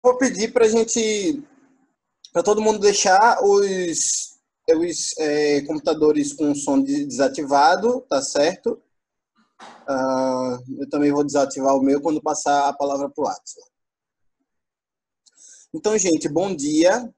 Vou pedir para todo mundo deixar os computadores com o som desativado, tá certo? Eu também vou desativar o meu quando passar a palavra para o Átila. Então, gente, bom dia.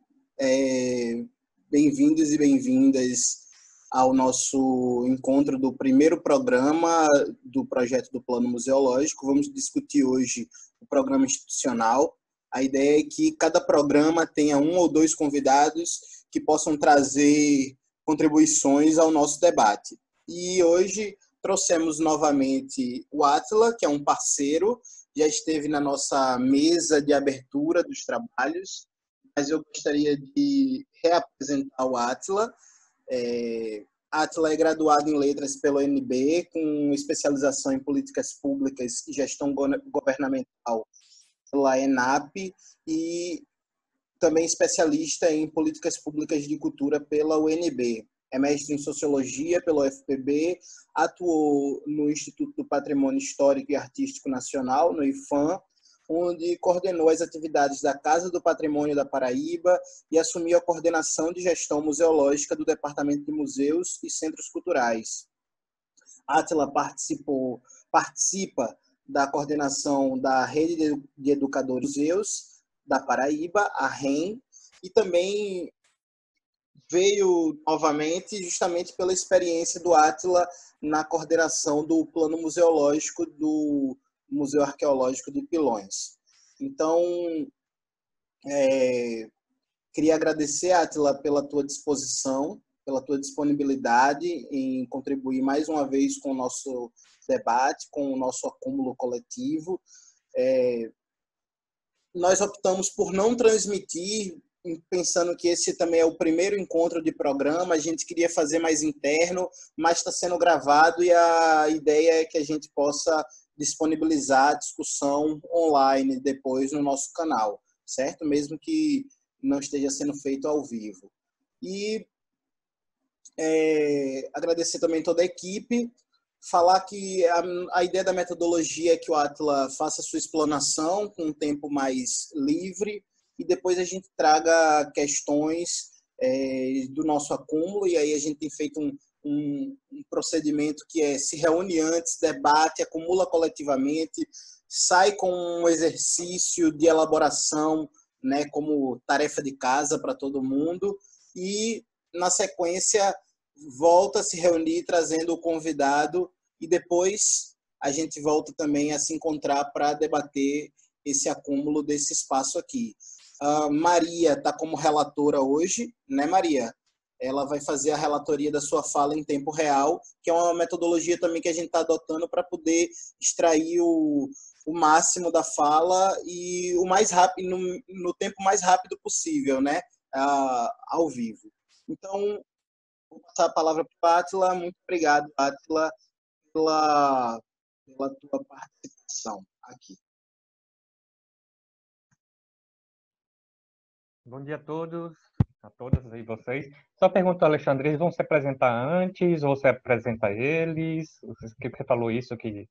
Bem-vindos e bem-vindas ao nosso encontro do primeiro programa do projeto do Plano Museológico. Vamos discutir hoje o programa institucional. A ideia é que cada programa tenha um ou dois convidados que possam trazer contribuições ao nosso debate. E hoje trouxemos novamente o Átila, que é um parceiro, já esteve na nossa mesa de abertura dos trabalhos, mas eu gostaria de reapresentar o Átila. Átila é graduado em Letras pela UNB, com especialização em Políticas Públicas e Gestão Governamental pela ENAP e também especialista em Políticas Públicas de Cultura pela UNB. É mestre em Sociologia pela UFPB, atuou no Instituto do Patrimônio Histórico e Artístico Nacional, no IFAM, onde coordenou as atividades da Casa do Patrimônio da Paraíba e assumiu a coordenação de gestão museológica do Departamento de Museus e Centros Culturais. Átila participa da coordenação da Rede de Educadores Museus da Paraíba, a REM, e também veio novamente justamente pela experiência do Átila na coordenação do plano museológico do Museu Arqueológico de Pilões. Então, queria agradecer, Átila, pela tua disposição, pela tua disponibilidade em contribuir mais uma vez com o nosso debate, com o nosso acúmulo coletivo. Nós optamos por não transmitir, pensando que esse também é o primeiro encontro de programa, a gente queria fazer mais interno, mas está sendo gravado e a ideia é que a gente possa disponibilizar a discussão online depois no nosso canal, certo? Mesmo que não esteja sendo feito ao vivo. E agradecer também toda a equipe, falar que a ideia da metodologia é que o Átila faça a sua explanação com um tempo mais livre, e depois a gente traga questões do nosso acúmulo, e aí a gente tem feito um procedimento que se reúne antes, debate, acumula coletivamente, sai com um exercício de elaboração, né, como tarefa de casa para todo mundo, e na sequência volta a se reunir trazendo o convidado, e depois a gente volta também a se encontrar para debater esse acúmulo desse espaço aqui. Maria está como relatora hoje, né, Maria? Ela vai fazer a relatoria da sua fala em tempo real, que é uma metodologia também que a gente está adotando para poder extrair o máximo da fala e o mais rápido, no tempo mais rápido possível, né, ao vivo. Então, vou passar a palavra para a Átila. Muito obrigado, Átila, pela tua participação aqui. Bom dia a todos, a todas e vocês. Só pergunto, Alexandre, eles vão se apresentar antes ou você apresenta eles? Que você falou isso que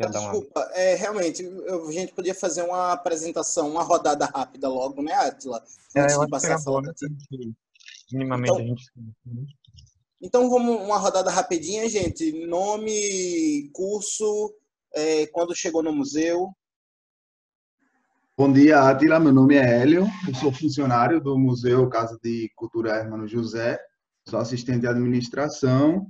ia dar uma... Desculpa, realmente, a gente podia fazer uma apresentação, uma rodada rápida logo, né, Átila? Antes de passar a fala para ti. Minimamente a gente... Então, vamos uma rodada rapidinha, gente. Nome, curso, quando chegou no museu. Bom dia, Átila. Meu nome é Hélio. Eu sou funcionário do Museu Casa de Cultura Hermano José. Sou assistente de administração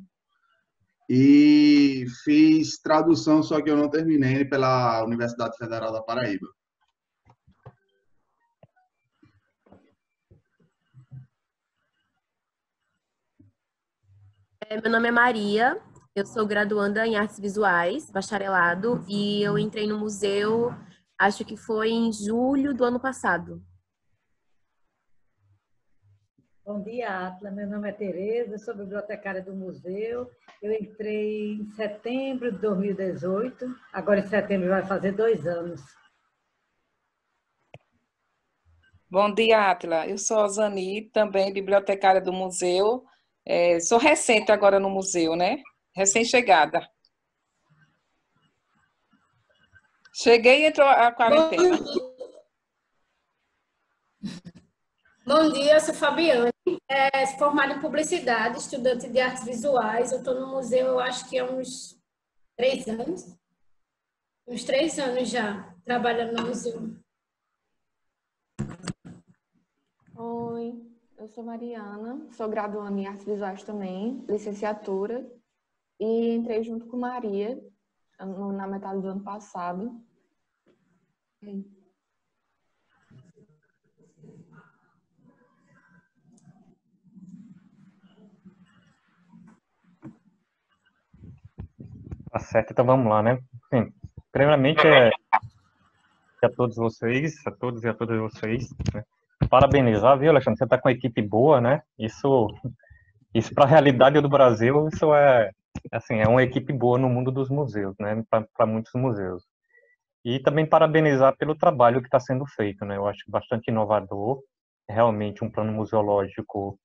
e fiz tradução, só que eu não terminei, pela Universidade Federal da Paraíba. Meu nome é Maria, eu sou graduanda em Artes Visuais, bacharelado, e eu entrei no museu, acho que foi em julho do ano passado. Bom dia, Átila. Meu nome é Tereza, sou bibliotecária do museu. Eu entrei em setembro de 2018, agora em setembro vai fazer 2 anos. Bom dia, Átila. Eu sou a Zani, também bibliotecária do museu. Sou recente agora no museu, né? Recém-chegada. Cheguei e entrou a quarentena. Bom dia, eu sou Fabiane, formada em publicidade, estudante de artes visuais. Eu estou no museu, eu acho que há uns 3 anos. Uns 3 anos já trabalhando no museu. Oi, eu sou Mariana, sou graduanda em artes visuais também, licenciatura, e entrei junto com Maria na metade do ano passado. Tá certo, então vamos lá, né? Sim, primeiramente, a todos vocês, a todos e a todas vocês, né? Parabenizar, viu, Alexandre? Você está com uma equipe boa, né? Isso para a realidade do Brasil, isso assim, é uma equipe boa no mundo dos museus, né? Para muitos museus. E também parabenizar pelo trabalho que está sendo feito, né? Eu acho bastante inovador, realmente um plano museológico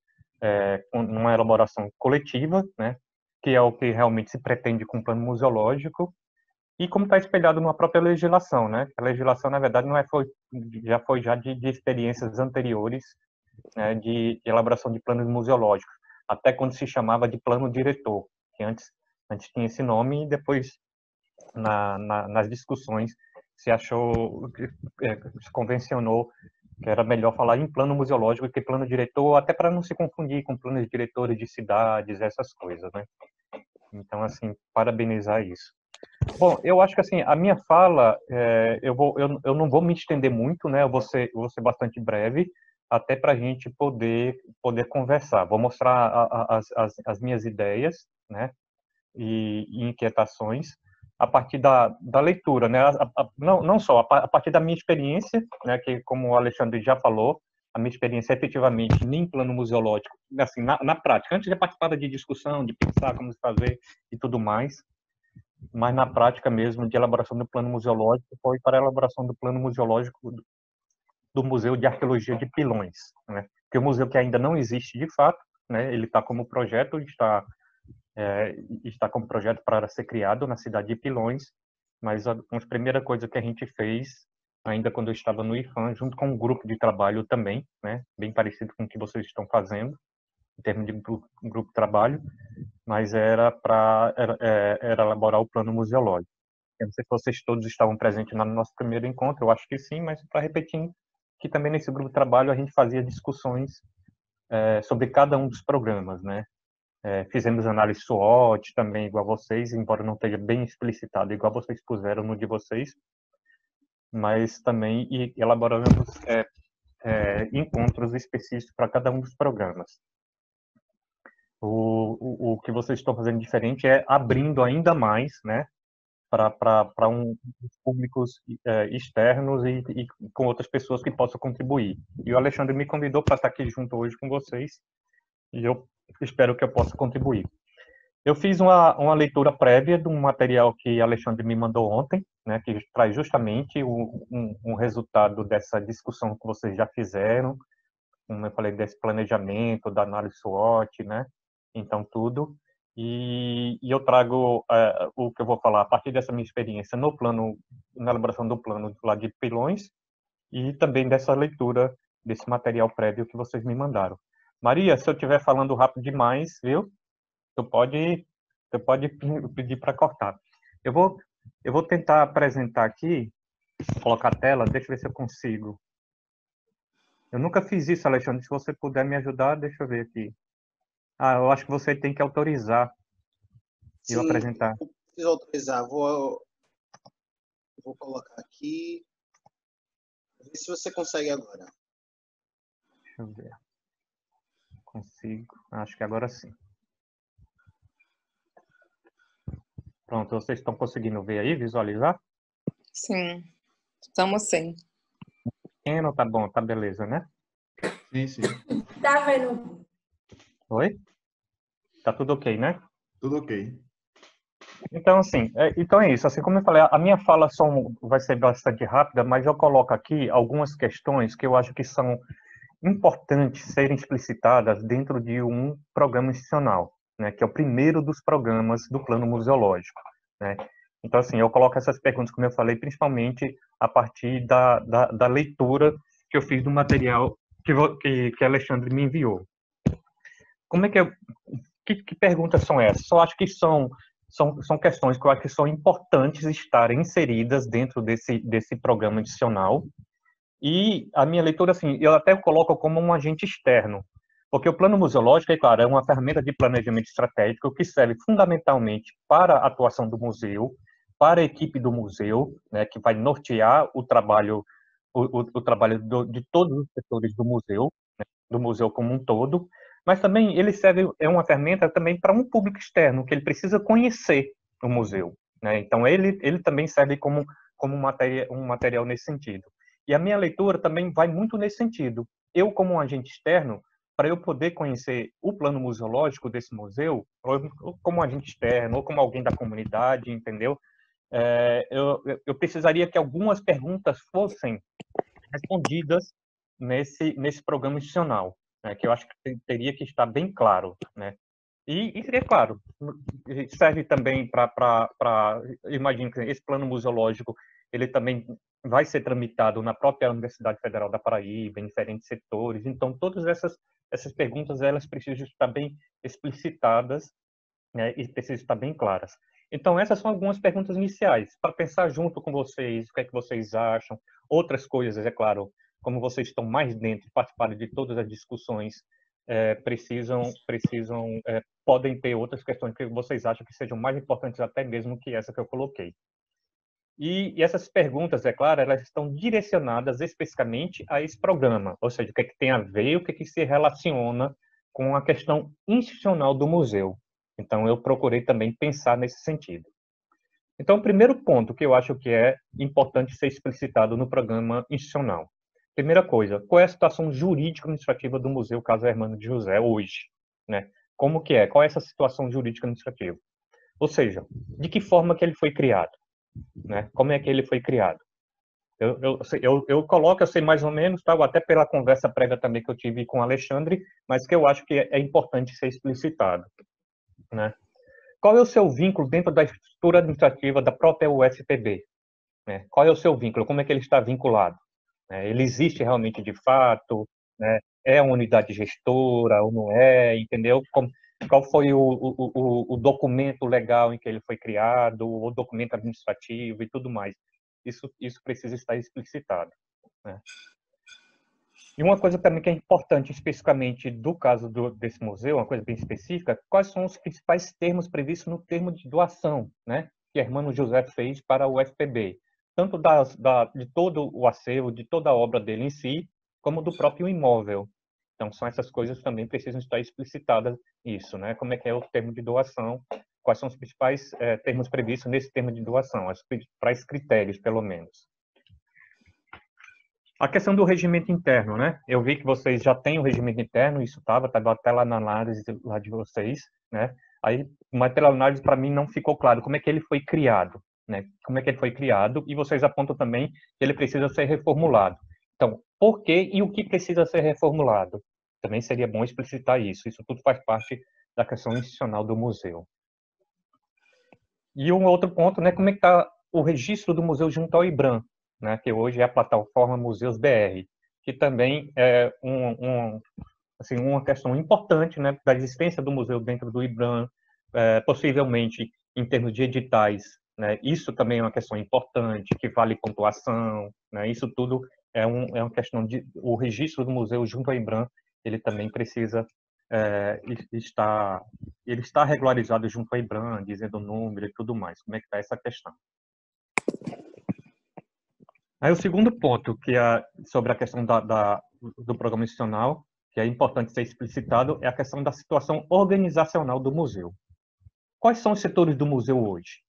com uma elaboração coletiva, né? Que é o que realmente se pretende com o plano museológico, e como está espelhado numa própria legislação, né? A legislação, na verdade, já foi de experiências anteriores, né, de elaboração de planos museológicos, até quando se chamava de plano diretor, que antes tinha esse nome, e depois, nas discussões, se achou, se convencionou que era melhor falar em plano museológico que plano diretor, até para não se confundir com planos diretores de cidades, essas coisas, né? Então, assim, parabenizar isso. Bom, eu acho que assim, a minha fala, eu não vou me estender muito, né? Eu vou ser bastante breve, até para a gente poder conversar. Vou mostrar as minhas ideias, né? E inquietações a partir da leitura, né? Não só, a partir da minha experiência, né? Que, como o Alexandre já falou, a minha experiência efetivamente nem plano museológico, assim, na prática, antes de participar de discussão, de pensar como se fazer e tudo mais, mas na prática mesmo de elaboração do plano museológico foi para a elaboração do plano museológico do Museu de Arqueologia de Pilões, né? Que é um museu que ainda não existe de fato, né? Ele está como projeto, está como projeto para ser criado na cidade de Pilões, mas uma primeira coisa que a gente fez ainda quando eu estava no IFAM, junto com um grupo de trabalho também, né? Bem parecido com o que vocês estão fazendo em termos de grupo de trabalho, mas era elaborar o plano museológico. Eu não sei se vocês todos estavam presentes no nosso primeiro encontro, eu acho que sim, mas para repetir, que também nesse grupo de trabalho a gente fazia discussões sobre cada um dos programas, né? Fizemos análise SWOT também, igual a vocês, embora não esteja bem explicitado, igual vocês puseram no de vocês, mas também elaboramos encontros específicos para cada um dos programas. O que vocês estão fazendo diferente é abrindo ainda mais, né, para públicos externos e com outras pessoas que possam contribuir. E o Alexandre me convidou para estar aqui junto hoje com vocês, e eu espero que eu possa contribuir. Eu fiz uma leitura prévia de um material que Alexandre me mandou ontem, né, que traz justamente um resultado dessa discussão que vocês já fizeram, como eu falei, desse planejamento, da análise SWOT, né? Então, tudo. E eu trago o que eu vou falar a partir dessa minha experiência na elaboração do plano lá de Pilões e também dessa leitura desse material prévio que vocês me mandaram. Maria, se eu estiver falando rápido demais, viu? Tu pode pedir para cortar. Eu vou tentar apresentar aqui, colocar a tela, deixa eu ver se eu consigo. Eu nunca fiz isso, Alexandre. Se você puder me ajudar, deixa eu ver aqui. Eu acho que você tem que autorizar eu apresentar. Sim, preciso autorizar. Vou colocar aqui. Vê se você consegue agora. Deixa eu ver. Consigo. Acho que agora sim. Pronto, vocês estão conseguindo ver aí, visualizar? Sim, estamos sim. Pequeno, tá bom, tá beleza, né? Sim. Tá vendo? Oi? Tá tudo ok, né? Tudo ok. Então, assim, então é isso. Assim como eu falei, a minha fala vai ser bastante rápida, mas eu coloco aqui algumas questões que eu acho que são importantes serem explicitadas dentro de um programa institucional, né, que é o primeiro dos programas do plano museológico, né? Então, assim, eu coloco essas perguntas, como eu falei, principalmente a partir da leitura que eu fiz do material que Alexandre me enviou. Como é que perguntas são essas? Só acho que são questões que eu acho que são importantes estarem inseridas dentro desse programa adicional. E a minha leitura, assim, eu até coloco como um agente externo, porque o plano museológico, é claro, é uma ferramenta de planejamento estratégico que serve fundamentalmente para a atuação do museu, para a equipe do museu, né, que vai nortear o trabalho, o trabalho de todos os setores do museu como um todo, mas também ele serve, é uma ferramenta também para um público externo, que ele precisa conhecer o museu, né? Então, ele também serve como um material nesse sentido. E a minha leitura também vai muito nesse sentido. Eu, como um agente externo, para eu poder conhecer o plano museológico desse museu, ou como um agente externo, ou como alguém da comunidade, entendeu? Eu precisaria que algumas perguntas fossem respondidas nesse programa institucional, né, que eu acho que teria que estar bem claro, né? E é claro, serve também para, imagino que esse plano museológico, ele também vai ser tramitado na própria Universidade Federal da Paraíba, em diferentes setores, então todas essas perguntas, elas precisam estar bem explicitadas, né, e precisam estar bem claras. Então, essas são algumas perguntas iniciais, para pensar junto com vocês, o que é que vocês acham, outras coisas, é claro, como vocês estão mais dentro, participaram de todas as discussões, podem ter outras questões que vocês acham que sejam mais importantes até mesmo que essa que eu coloquei. E essas perguntas, é claro, elas estão direcionadas especificamente a esse programa, ou seja, o que é que tem a ver, o que é que se relaciona com a questão institucional do museu. Então, eu procurei também pensar nesse sentido. Então, o primeiro ponto que eu acho que é importante ser explicitado no programa institucional. Primeira coisa, qual é a situação jurídico-administrativa do Museu Casa Hermano de José hoje, né? Como que é? Qual é essa situação jurídico-administrativa? Ou seja, de que forma que ele foi criado, né? Como é que ele foi criado? Eu coloco, eu sei mais ou menos, tá? Até pela conversa prévia também que eu tive com o Alexandre, mas que eu acho que é importante ser explicitado, né? Qual é o seu vínculo dentro da estrutura administrativa da própria UFPB? Né? Qual é o seu vínculo? Como é que ele está vinculado? Ele existe realmente de fato? Né? É uma unidade gestora ou não é? Entendeu? Qual foi o documento legal em que ele foi criado, o documento administrativo e tudo mais? Isso precisa estar explicitado, né? E uma coisa também que é importante, especificamente do caso desse museu, uma coisa bem específica, quais são os principais termos previstos no termo de doação, né, que Hermano José fez para o UFPB, tanto de todo o acervo, de toda a obra dele em si, como do próprio imóvel. Então, são essas coisas que também precisam estar explicitadas isso, né, como é que é o termo de doação, quais são os principais termos previstos nesse termo de doação, os principais critérios, pelo menos. A questão do regimento interno, né? Eu vi que vocês já têm o regimento interno, isso estava até lá na análise lá de vocês, né? Aí, mas pela análise, para mim, não ficou claro como é que ele foi criado, né? Como é que ele foi criado, e vocês apontam também que ele precisa ser reformulado. Então, por que e o que precisa ser reformulado? Também seria bom explicitar isso. Isso tudo faz parte da questão institucional do museu. E um outro ponto, né? Como é que está o registro do museu junto ao IBRAM, né, que hoje é a plataforma Museus BR, que também é assim, uma questão importante, né, da existência do museu dentro do IBRAM, possivelmente em termos de editais, né, isso também é uma questão importante, que vale pontuação, né, isso tudo é uma questão de o registro do museu junto ao IBRAM, ele também precisa ele está regularizado junto ao IBRAM, dizendo o número e tudo mais. Como é que está essa questão? Aí o segundo ponto, que é sobre a questão do programa institucional, que é importante ser explicitado, é a questão da situação organizacional do museu. Quais são os setores do museu hoje?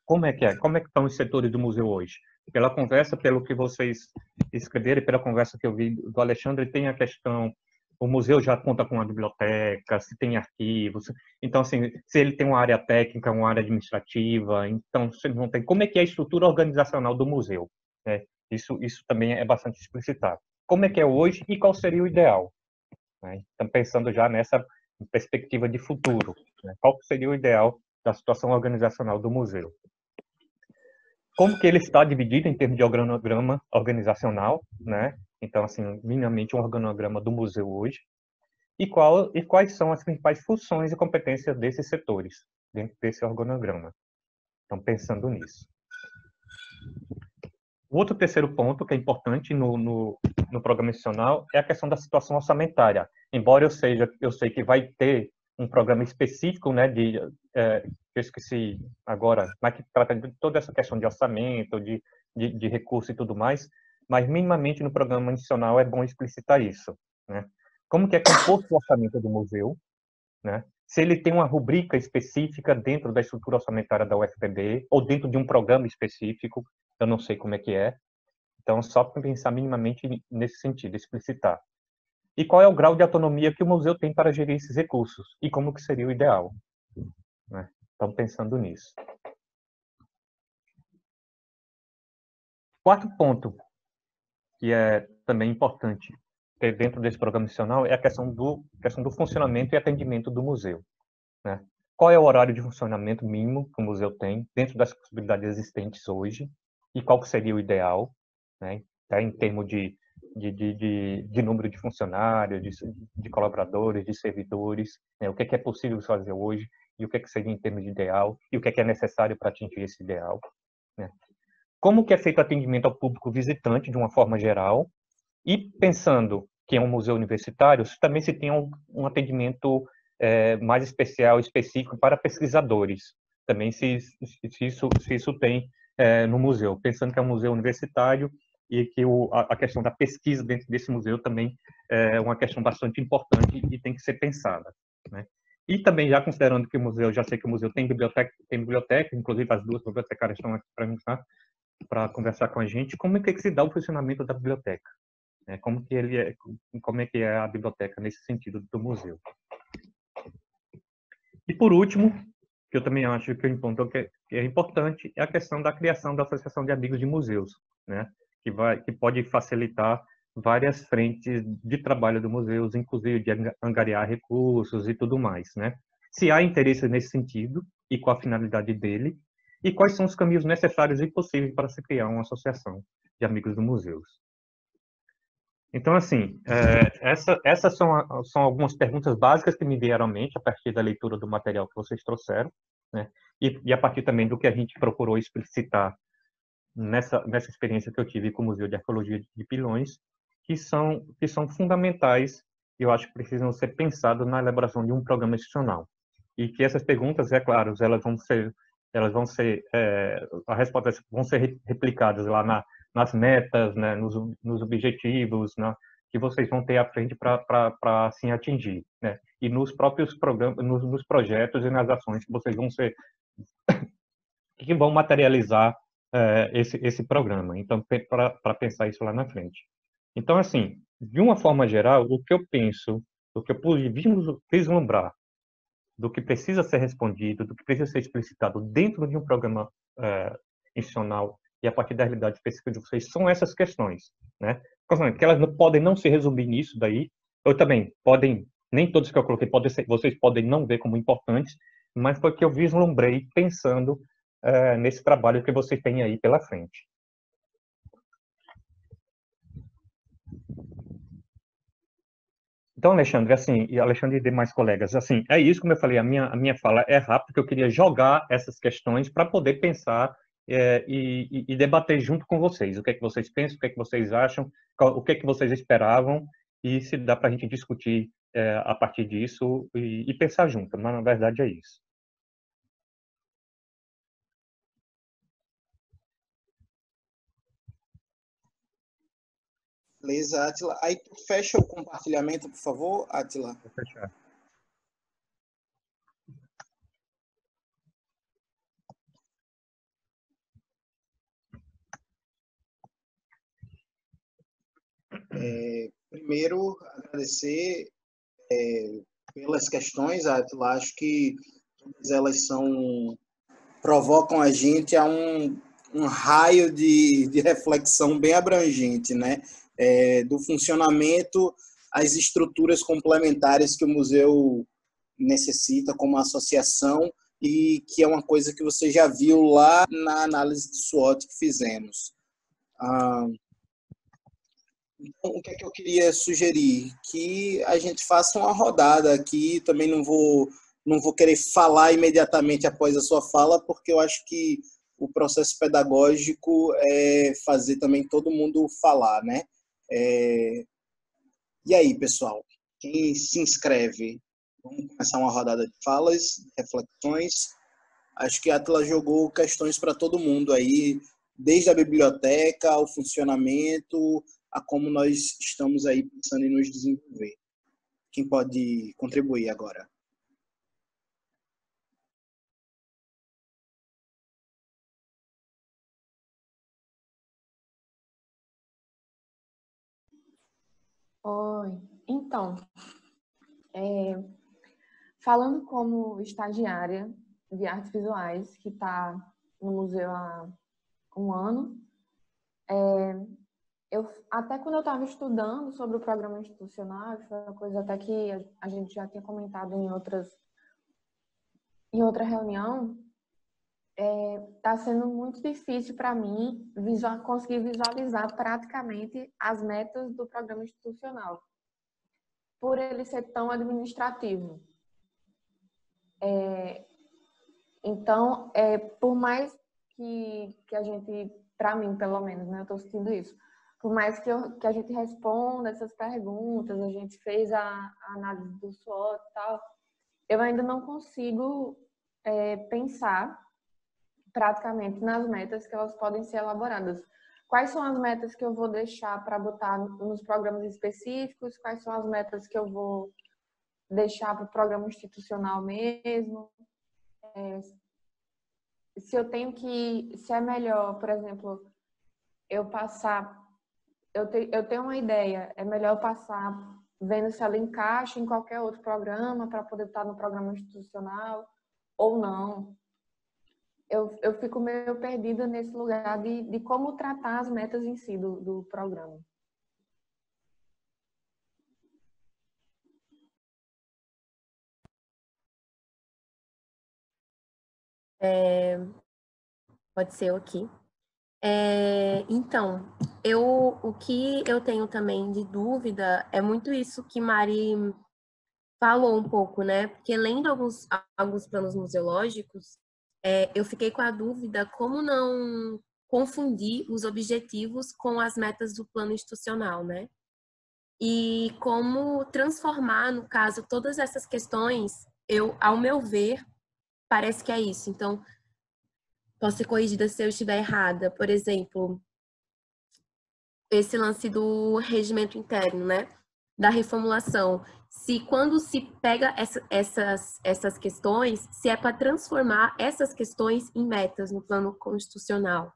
Como é que estão os setores do museu hoje? Pela conversa, pelo que vocês escreveram e pela conversa que eu vi do Alexandre, tem a questão, o museu já conta com uma biblioteca, se tem arquivos, então, assim, se ele tem uma área técnica, uma área administrativa, então, se não tem, como é que é a estrutura organizacional do museu? Né? Isso também é bastante explicitado. Como é que é hoje e qual seria o ideal? Né? Então, pensando já nessa perspectiva de futuro, né? Qual seria o ideal da situação organizacional do museu? como que ele está dividido em termos de organograma organizacional, né? Então, assim, minimamente um organograma do museu hoje, e quais são as principais funções e competências desses setores dentro desse organograma. Então, pensando nisso. O outro terceiro ponto que é importante no programa institucional é a questão da situação orçamentária. Embora eu sei que vai ter um programa específico, né, eu esqueci agora, mas que trata de toda essa questão de orçamento, de recurso e tudo mais, mas minimamente no programa institucional é bom explicitar isso, né? Como que é composto o orçamento do museu, né? Se ele tem uma rubrica específica dentro da estrutura orçamentária da UFPB ou dentro de um programa específico, eu não sei como é que é. Então, só para pensar minimamente nesse sentido, explicitar. E qual é o grau de autonomia que o museu tem para gerir esses recursos? E como que seria o ideal? Né? Então, pensando nisso. Quarto ponto, que é também importante ter dentro desse programa institucional, é a questão do funcionamento e atendimento do museu. Né? Qual é o horário de funcionamento mínimo que o museu tem, dentro das possibilidades existentes hoje, e qual que seria o ideal, né? Em termos de número de funcionários, de colaboradores, de servidores, né? O que é possível fazer hoje, e o que seria em termos de ideal, e o que é necessário para atingir esse ideal. Né? Como que é feito o atendimento ao público visitante, de uma forma geral, e pensando que é um museu universitário, também se tem um atendimento mais especial, específico para pesquisadores. Também se isso tem no museu, pensando que é um museu universitário e que a questão da pesquisa dentro desse museu também é uma questão bastante importante e tem que ser pensada, né? E também já considerando que o museu, já sei que o museu tem biblioteca, inclusive as duas bibliotecárias estão aqui para conversar com a gente, como é que se dá o funcionamento da biblioteca? Como é que é a biblioteca nesse sentido do museu? E por último, que eu também acho que é importante, é a questão da criação da Associação de Amigos de Museus, né? Que pode facilitar várias frentes de trabalho do museu, inclusive de angariar recursos e tudo mais, né? Se há interesse nesse sentido e qual a finalidade dele, e quais são os caminhos necessários e possíveis para se criar uma associação de amigos dos museus. Então, assim, essas são algumas perguntas básicas que me vieram à mente a partir da leitura do material que vocês trouxeram, né? E a partir também do que a gente procurou explicitar nessa experiência que eu tive com o Museu de Arqueologia de Pilões, que são fundamentais e eu acho que precisam ser pensadas na elaboração de um programa institucional. E que essas perguntas, é claro, as respostas vão ser replicadas lá nas metas, né, nos objetivos, né, que vocês vão ter à frente para assim atingir, né? E nos próprios programas, nos projetos e nas ações que vocês vão que vão materializar esse programa. Então, para pensar isso lá na frente. Então, assim, de uma forma geral, o que eu penso, o que eu pude vislumbrar do que precisa ser respondido, do que precisa ser explicitado dentro de um programa institucional e a partir da realidade específica de vocês, são essas questões, né? Que elas podem não se resumir nisso daí, ou também nem todos que eu coloquei, vocês podem não ver como importantes, mas foi que eu vislumbrei pensando nesse trabalho que vocês têm aí pela frente. Então, Alexandre, assim, e Alexandre e demais colegas, assim, é isso, como eu falei, a minha fala é rápida, porque eu queria jogar essas questões para poder pensar e debater junto com vocês. O que é que vocês pensam, o que é que vocês acham, o que é que vocês esperavam, e se dá para a gente discutir a partir disso e pensar junto, mas na verdade é isso. Beleza, Átila. Aí tu fecha o compartilhamento, por favor, Átila. Vou fechar. Primeiro, agradecer pelas questões, Átila. Acho que todas elas provocam a gente a um raio de reflexão bem abrangente, né? Do funcionamento às estruturas complementares que o museu necessita como associação e que é uma coisa que você já viu lá na análise de SWOT que fizemos. Então, o que é que eu queria sugerir? Que a gente faça uma rodada aqui, também não vou querer falar imediatamente após a sua fala, porque eu acho que o processo pedagógico é fazer também todo mundo falar, né? E aí, pessoal, quem se inscreve? Vamos começar uma rodada de falas, reflexões. Acho que a Atila jogou questões para todo mundo aí, desde a biblioteca, ao funcionamento, a como nós estamos aí pensando em nos desenvolver. Quem pode contribuir agora? Oi, então, falando como estagiária de artes visuais, que está no museu há um ano, até quando eu estava estudando sobre o programa institucional, foi uma coisa até que a gente já tinha comentado em outra reunião, está sendo muito difícil para mim conseguir visualizar praticamente as metas do programa institucional, por ele ser tão administrativo. Então, por mais que a gente, para mim pelo menos, né, eu estou sentindo isso, por mais que a gente responda essas perguntas, a gente fez a análise do SWOT e tal, eu ainda não consigo pensar praticamente nas metas que elas podem ser elaboradas. Quais são as metas que eu vou deixar para botar nos programas específicos? Quais são as metas que eu vou deixar para o programa institucional mesmo? Se é melhor, por exemplo, eu tenho uma ideia, é melhor eu passar vendo se ela encaixa em qualquer outro programa para poder estar no programa institucional ou não. Eu fico meio perdida nesse lugar de como tratar as metas em si do programa. Pode ser aqui. Então, o que eu tenho também de dúvida é muito isso que Mari falou um pouco, né? Porque lendo alguns planos museológicos, eu fiquei com a dúvida como não confundir os objetivos com as metas do plano institucional, né? E como transformar, no caso, todas essas questões, ao meu ver, parece que é isso. Então, posso ser corrigida se eu estiver errada. Por exemplo, esse lance do regimento interno, né? Da reformulação. Se quando se pega essas questões, se é para transformar essas questões em metas no plano constitucional,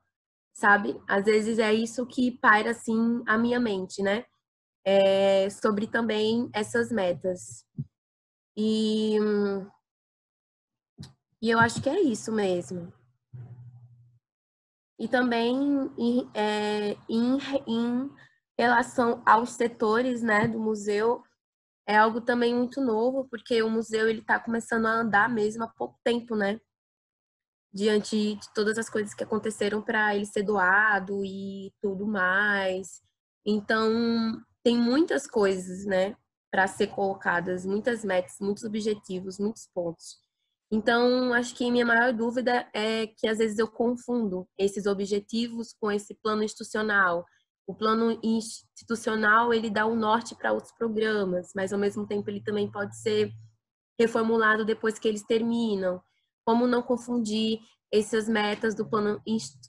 sabe? Às vezes é isso que paira, assim, a minha mente, né? Sobre também essas metas. E eu acho que é isso mesmo. E também em relação aos setores, né, do museu, é algo também muito novo, porque o museu ele está começando a andar mesmo há pouco tempo, né? Diante de todas as coisas que aconteceram para ele ser doado e tudo mais. Então, tem muitas coisas, né, para ser colocadas, muitas metas, muitos objetivos, muitos pontos. Então, acho que minha maior dúvida é que às vezes eu confundo esses objetivos com esse plano institucional. O plano institucional, ele dá o norte para outros programas, mas ao mesmo tempo ele também pode ser reformulado depois que eles terminam. Como não confundir essas metas do plano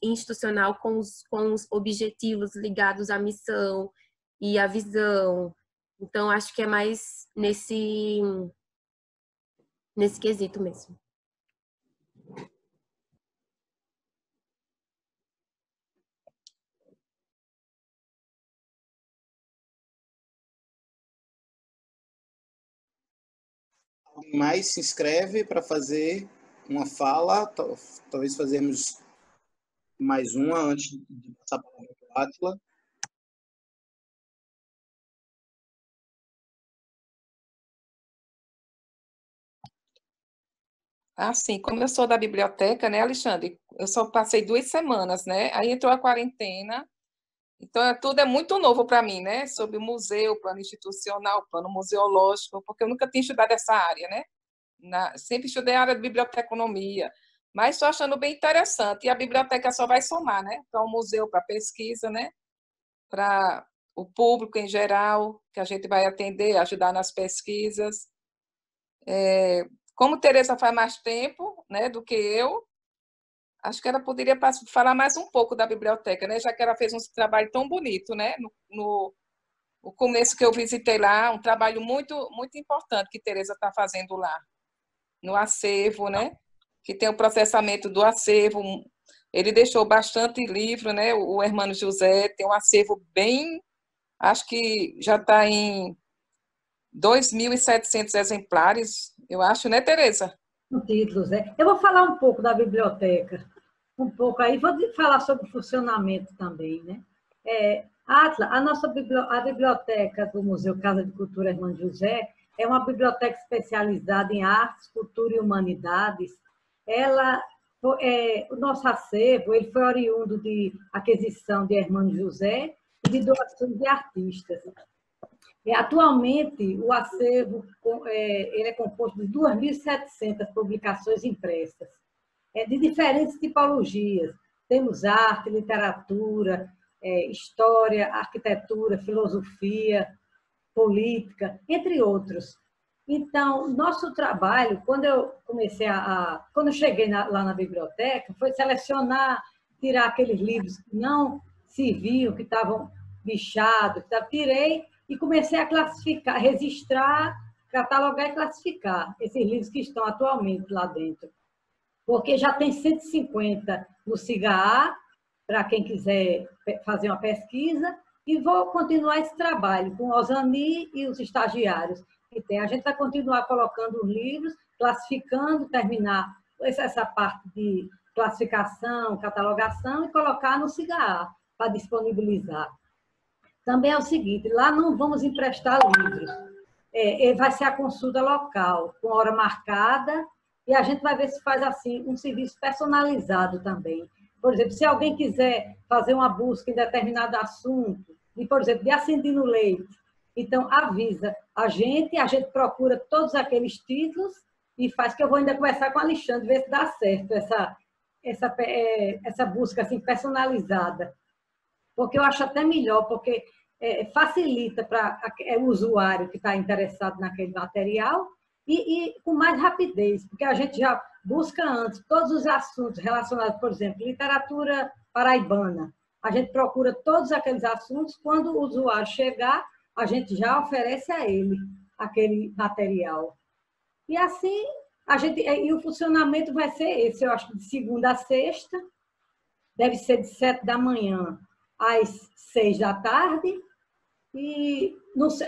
institucional com os objetivos ligados à missão e à visão. Então, acho que é mais nesse quesito mesmo. Alguém mais se inscreve para fazer uma fala? Talvez fazermos mais uma antes de passar a palavra para a Átila. Assim, como eu sou da biblioteca, né, Alexandre? Eu só passei 2 semanas, né? Aí entrou a quarentena, então tudo é muito novo para mim, né? Sobre o museu, plano institucional, plano museológico, porque eu nunca tinha estudado essa área, né? Sempre estudei a área de biblioteconomia, mas estou achando bem interessante. E a biblioteca só vai somar, né? Para o museu, para a pesquisa, né? Para o público em geral, que a gente vai atender, ajudar nas pesquisas. Como Tereza faz mais tempo, né, do que eu, acho que ela poderia falar mais um pouco da biblioteca, né? Já que ela fez um trabalho tão bonito, né? No começo que eu visitei lá, um trabalho muito muito importante que Tereza está fazendo lá no acervo, né? Que tem o processamento do acervo. Ele deixou bastante livro, né? O Hermano José tem um acervo bem, acho que já está em 2.700 exemplares, eu acho, né, Tereza? Com títulos, né? Eu vou falar um pouco da biblioteca, um pouco aí, vou falar sobre o funcionamento também, né? Atla, a biblioteca do Museu Casa de Cultura Hermano José é uma biblioteca especializada em artes, cultura e humanidades. O nosso acervo ele foi oriundo de aquisição de Hermano José e de doações de artistas. Atualmente, o acervo ele é composto de 2.700 publicações impressas, de diferentes tipologias. Temos arte, literatura, história, arquitetura, filosofia, política, entre outros. Então, nosso trabalho, quando eu cheguei lá na biblioteca, foi selecionar, tirar aqueles livros que não se viam, que estavam bichados, tirei e comecei a classificar, registrar, catalogar e classificar esses livros que estão atualmente lá dentro. Porque já tem 150 no SIGA, para quem quiser fazer uma pesquisa, e vou continuar esse trabalho com o Osani e os estagiários que tem. A gente vai continuar colocando os livros, classificando, terminar essa parte de classificação, catalogação e colocar no SIGA para disponibilizar. Também é o seguinte, lá não vamos emprestar livros. Vai ser a consulta local, com hora marcada, e a gente vai ver se faz assim um serviço personalizado também. Por exemplo, se alguém quiser fazer uma busca em determinado assunto, e, por exemplo, de Acendendo Leite, então avisa a gente procura todos aqueles títulos e faz, que eu vou ainda conversar com o Alexandre, ver se dá certo essa busca assim, personalizada. Porque eu acho até melhor, porque facilita para o usuário que está interessado naquele material e com mais rapidez, porque a gente já busca antes todos os assuntos relacionados, por exemplo, literatura paraibana. A gente procura todos aqueles assuntos, quando o usuário chegar, a gente já oferece a ele aquele material. E assim, e o funcionamento vai ser esse, eu acho que de segunda a sexta, deve ser de 7 da manhã às 6 da tarde, e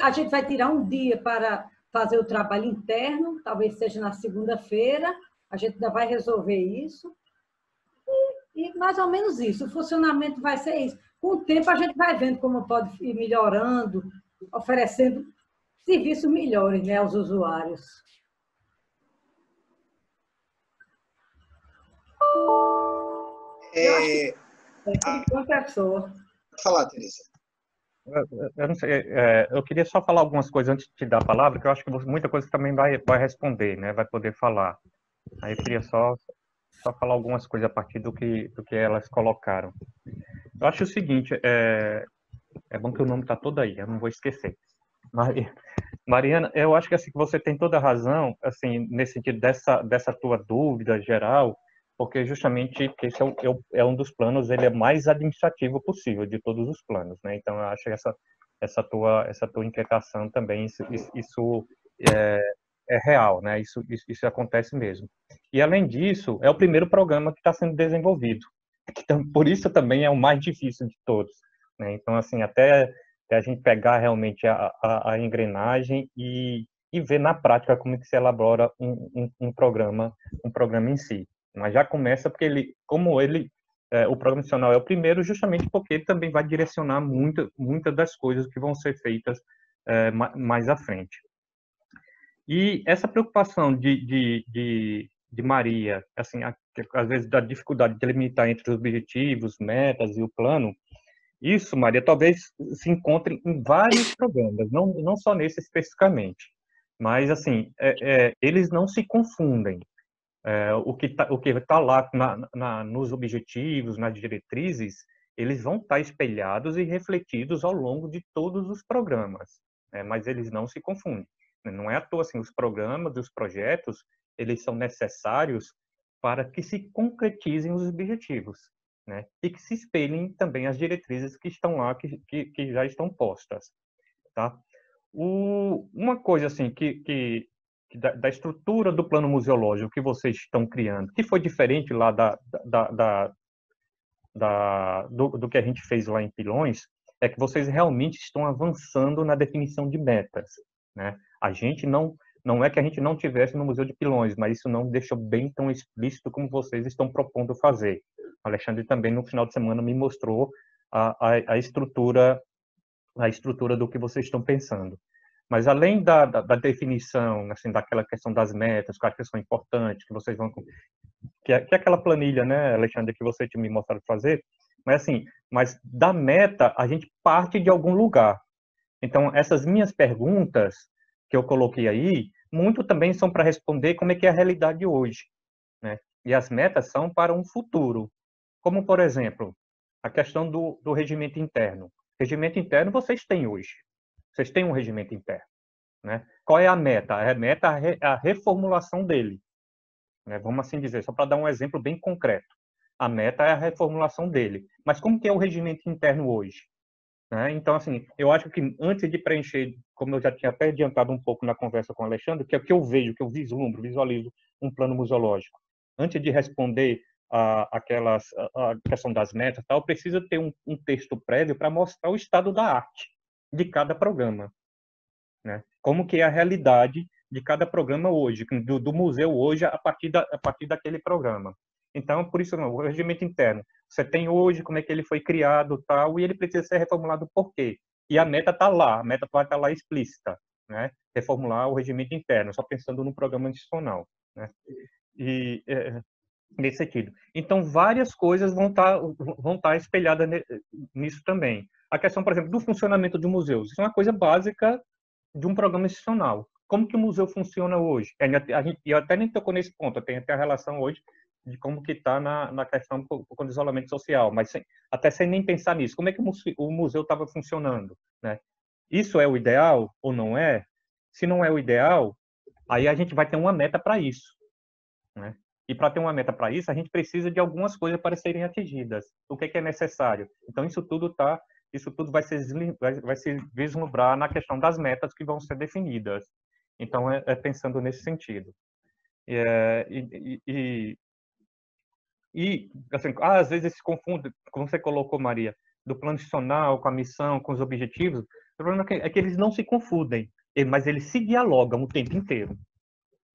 a gente vai tirar um dia para fazer o trabalho interno, talvez seja na segunda-feira, a gente ainda vai resolver isso, e mais ou menos isso, o funcionamento vai ser isso. Com o tempo a gente vai vendo como pode ir melhorando, oferecendo serviços melhores, né, aos usuários. Professor. Pode falar, Teresa. Eu não sei, eu queria só falar algumas coisas antes de te dar a palavra, que eu acho que muita coisa também vai responder, né? Vai poder falar. Aí eu queria só falar algumas coisas a partir do que elas colocaram. Eu acho o seguinte, é bom que o nome está todo aí, eu não vou esquecer. Mariana, eu acho que assim, você tem toda a razão, assim, nesse sentido dessa tua dúvida geral, porque justamente esse é um dos planos, ele é mais administrativo possível de todos os planos, né? Então eu acho que essa tua inquietação também, isso é real, né? Isso acontece mesmo. E além disso, é o primeiro programa que está sendo desenvolvido. Então, por isso também é o mais difícil de todos, né? Então, assim, até a gente pegar realmente a engrenagem e ver na prática como é que se elabora um programa em si. Mas já começa porque o programa nacional é o primeiro, justamente porque ele também vai direcionar muitas das coisas que vão ser feitas mais à frente. E essa preocupação de de Maria, assim, às vezes da dificuldade de delimitar entre os objetivos, metas e o plano, isso, Maria, talvez se encontre em vários programas, não só nesse especificamente, mas assim, eles não se confundem. O que tá lá nos objetivos, nas diretrizes, eles vão estar espelhados e refletidos ao longo de todos os programas, né? Mas eles não se confundem. Não é à toa assim, os programas, os projetos, eles são necessários para que se concretizem os objetivos, né? E que se espelhem também as diretrizes que estão lá, que já estão postas, tá? Uma coisa assim da estrutura do plano museológico que vocês estão criando, que foi diferente lá do que a gente fez lá em Pilões, é que vocês realmente estão avançando na definição de metas, né? A gente não é que a gente não tivesse no Museu de Pilões, mas isso não deixou bem tão explícito como vocês estão propondo fazer. O Alexandre também no final de semana me mostrou a estrutura do que vocês estão pensando. Mas além da definição, assim, daquela questão das metas, quais que são importantes, que vocês vão... Que é aquela planilha, né, Alexandre, que você tinha me mostrado fazer, mas da meta a gente parte de algum lugar. Então, essas minhas perguntas que eu coloquei aí, muito também são para responder como é que é a realidade hoje, né? E as metas são para um futuro. Como, por exemplo, a questão do regimento interno. Regimento interno vocês têm hoje. Vocês têm um regimento interno, né? Qual é a meta? A meta é a reformulação dele, né? Vamos assim dizer, só para dar um exemplo bem concreto. A meta é a reformulação dele. Mas como que é o regimento interno hoje? Né? Então, assim, eu acho que antes de preencher, como eu já tinha até adiantado um pouco na conversa com o Alexandre, que é o que eu vejo, que eu visualizo um plano museológico. Antes de responder a questão das metas, tal, precisa ter um texto prévio para mostrar o estado da arte de cada programa, né? Como que é a realidade de cada programa hoje, do museu hoje a partir daquele programa. Então, por isso, o regimento interno, você tem hoje como é que ele foi criado, tal, e ele precisa ser reformulado por quê? E a meta está lá, a meta vai estar lá explícita, né? Reformular o regimento interno, só pensando no programa adicional, né? E nesse sentido. Então, várias coisas vão estar espelhadas nisso também. A questão, por exemplo, do funcionamento de museus, isso é uma coisa básica de um programa institucional. Como que o museu funciona hoje? Eu até nem tocou nesse ponto, tem até a relação hoje de como que está na questão do isolamento social, mas até sem nem pensar nisso. Como é que o museu estava funcionando, né? Isso é o ideal ou não é? Se não é o ideal, aí a gente vai ter uma meta para isso, né? E para ter uma meta para isso, a gente precisa de algumas coisas para serem atingidas. O que é necessário? Então, isso tudo vai se vislumbrar na questão das metas que vão ser definidas. Então, pensando nesse sentido. Assim, às vezes se confunde, como você colocou, Maria, do plano institucional com a missão, com os objetivos. O problema é que eles não se confundem, mas eles se dialogam o tempo inteiro,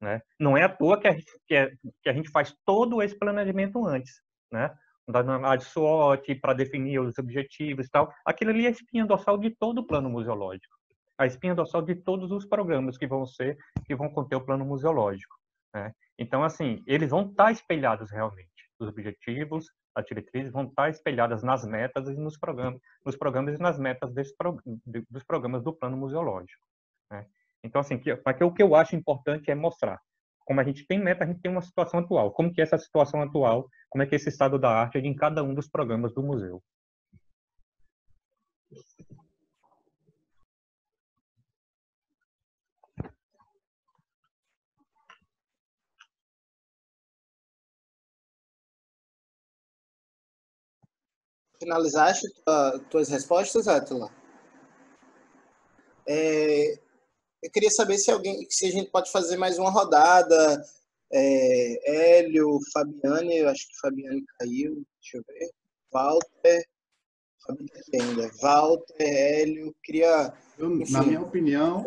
né? Não é à toa que a gente faz todo esse planejamento antes, né? Da análise SWOT para definir os objetivos e tal. Aquilo ali é a espinha dorsal de todo o plano museológico. A espinha dorsal de todos os programas que vão conter o plano museológico, né? Então, assim, eles vão estar espelhados realmente. Os objetivos, as diretrizes vão estar espelhadas nas metas e nos programas e nas metas dos programas do plano museológico, né? Então, assim, o que eu acho importante é mostrar como a gente tem meta, a gente tem uma situação atual. Como que é essa situação atual, como é que é esse estado da arte é em cada um dos programas do museu. Finalizaste tuas respostas, Átila? Eu queria saber se a gente pode fazer mais uma rodada. Hélio, Fabiane, eu acho que Fabiane caiu. Deixa eu ver. Walter, ainda. Walter, Hélio, queria. Enfim, na minha opinião,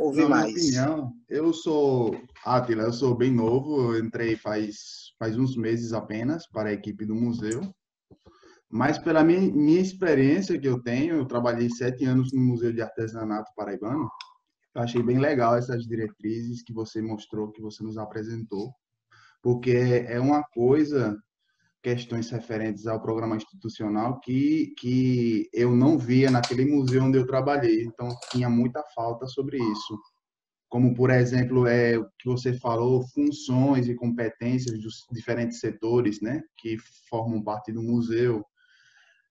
eu sou Átila, eu sou bem novo, eu entrei faz uns meses apenas para a equipe do museu. Mas pela minha experiência que eu tenho, eu trabalhei 7 anos no Museu de Artesanato Paraibano. Eu achei bem legal essas diretrizes que você mostrou, que você nos apresentou. porque é uma coisa, questões referentes ao programa institucional que eu não via naquele museu onde eu trabalhei, então tinha muita falta sobre isso. Como, por exemplo, o que você falou, funções e competências dos diferentes setores, né, que formam parte do museu.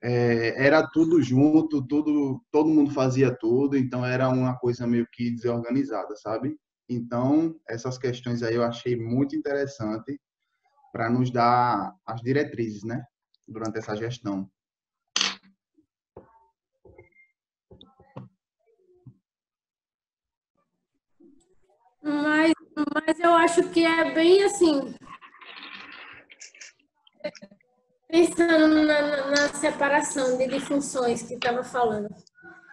Era tudo junto, todo mundo fazia tudo, então era uma coisa meio que desorganizada, sabe? Então, essas questões aí eu achei muito interessante para nos dar as diretrizes, né, durante essa gestão. Mas eu acho que é bem assim, pensando na separação de funções que estava falando.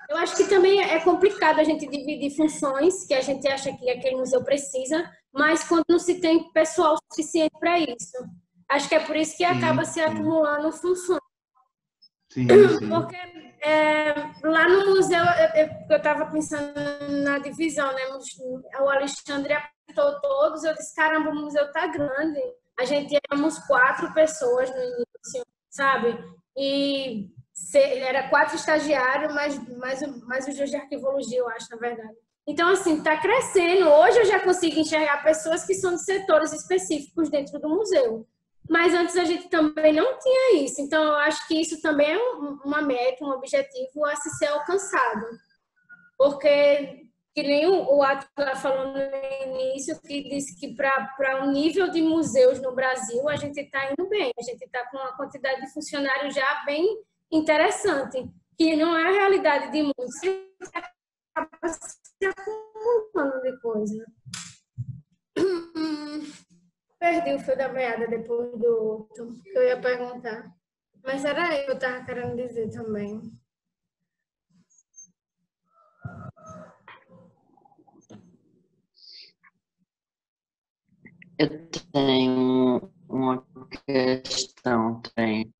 Eu acho que também é complicado a gente dividir funções que a gente acha que aquele museu precisa, mas quando não se tem pessoal suficiente para isso. Acho que é por isso que acaba se acumulando funções. Sim, sim. Porque lá no museu, eu estava pensando na divisão, né? O Alexandre apontou todos, eu disse, caramba, o museu tá grande. A gente éramos 4 pessoas no início, sabe? E era 4 estagiários, mais o de arquivologia, eu acho, na verdade. Então, assim, está crescendo. Hoje eu já consigo enxergar pessoas que são de setores específicos dentro do museu. Mas antes a gente também não tinha isso. Então, eu acho que isso também é uma meta, um objetivo a se ser alcançado. Porque, que nem o Atila falou no início, que disse que para o nível de museus no Brasil, a gente está indo bem. A gente está com uma quantidade de funcionários já bem interessante, que não é a realidade de muitos. Acaba se acumulando de coisa. Perdi o fio da meada depois do outro, que eu ia perguntar. Mas era eu que estava querendo dizer também. Eu tenho uma questão também.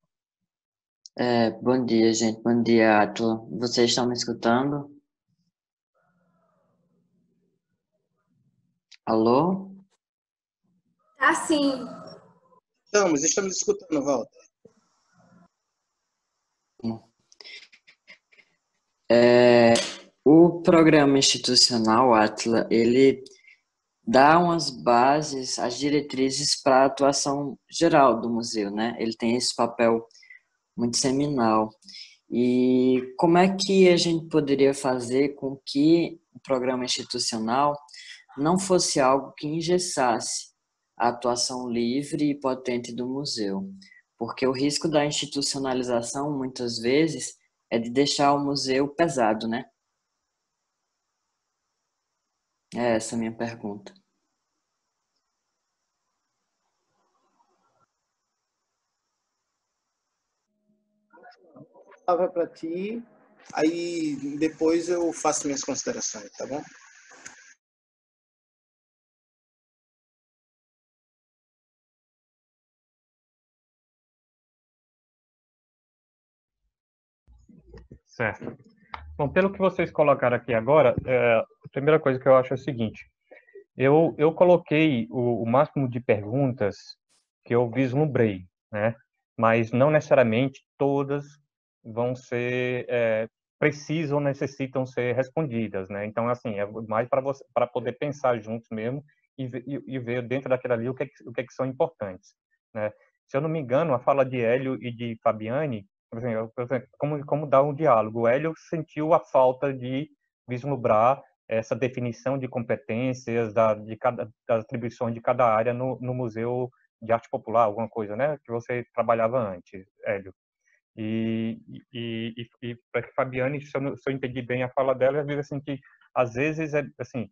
Bom dia, gente. Bom dia, Atila. Vocês estão me escutando? Alô? Ah, sim. Estamos escutando, Walter. O programa institucional, Atila, ele dá umas bases, as diretrizes para a atuação geral do museu, né? Ele tem esse papel muito seminal. E como é que a gente poderia fazer com que o programa institucional não fosse algo que engessasse a atuação livre e potente do museu? Porque o risco da institucionalização, muitas vezes, é de deixar o museu pesado, né? É essa a minha pergunta. Palavra para ti, aí depois eu faço minhas considerações, tá bom? Certo. Bom, pelo que vocês colocaram aqui agora, a primeira coisa que eu acho é o seguinte: eu coloquei o máximo de perguntas que eu vislumbrei, né? Mas não necessariamente todas vão ser precisam, necessitam ser respondidas, né? Então, assim, é mais para poder pensar juntos mesmo e ver dentro daquilo ali o que é que são importantes, né? Se eu não me engano, a fala de Hélio e de Fabiane, por exemplo, como dar um diálogo. O Hélio sentiu a falta de vislumbrar essa definição de competências das atribuições de cada área no Museu de Arte Popular, alguma coisa, né? Que você trabalhava antes, Hélio. E para Fabiane, se eu entendi bem a fala dela, ela diz assim que às vezes assim,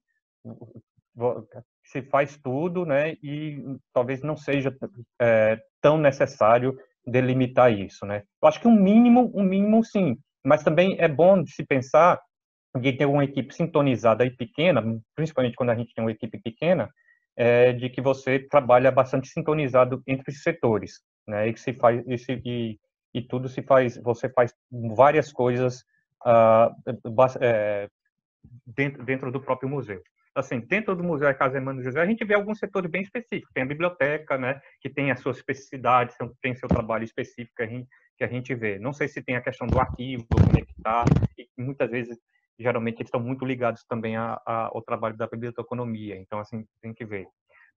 se faz tudo, né? E talvez não seja tão necessário delimitar isso, né? Eu acho que um mínimo sim, mas também é bom de se pensar de ter uma equipe sintonizada e pequena, principalmente quando a gente tem uma equipe pequena, de que você trabalha bastante sintonizado entre os setores, né? E que se faz e tudo se faz, você faz várias coisas dentro do próprio museu. assim, dentro do Museu Casa Emmanuel José, a gente vê alguns setores bem específicos. Tem a biblioteca, né, que tem as suas especificidades, tem seu trabalho específico que a gente vê. Não sei se tem a questão do arquivo, como é que está, e muitas vezes, geralmente, eles estão muito ligados também ao trabalho da biblioteconomia. Então, assim, tem que ver.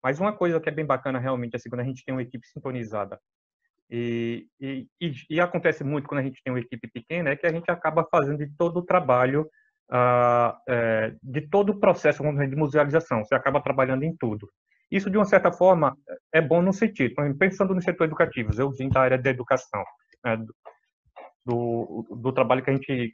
Mas uma coisa que é bem bacana, realmente, é assim, quando a gente tem uma equipe sintonizada, e acontece muito quando a gente tem uma equipe pequena, é que a gente acaba fazendo de todo o trabalho, de todo o processo de musealização. Você acaba trabalhando em tudo. Isso, de uma certa forma, é bom no sentido, pensando no setor educativo, eu vim da área da educação, né, do trabalho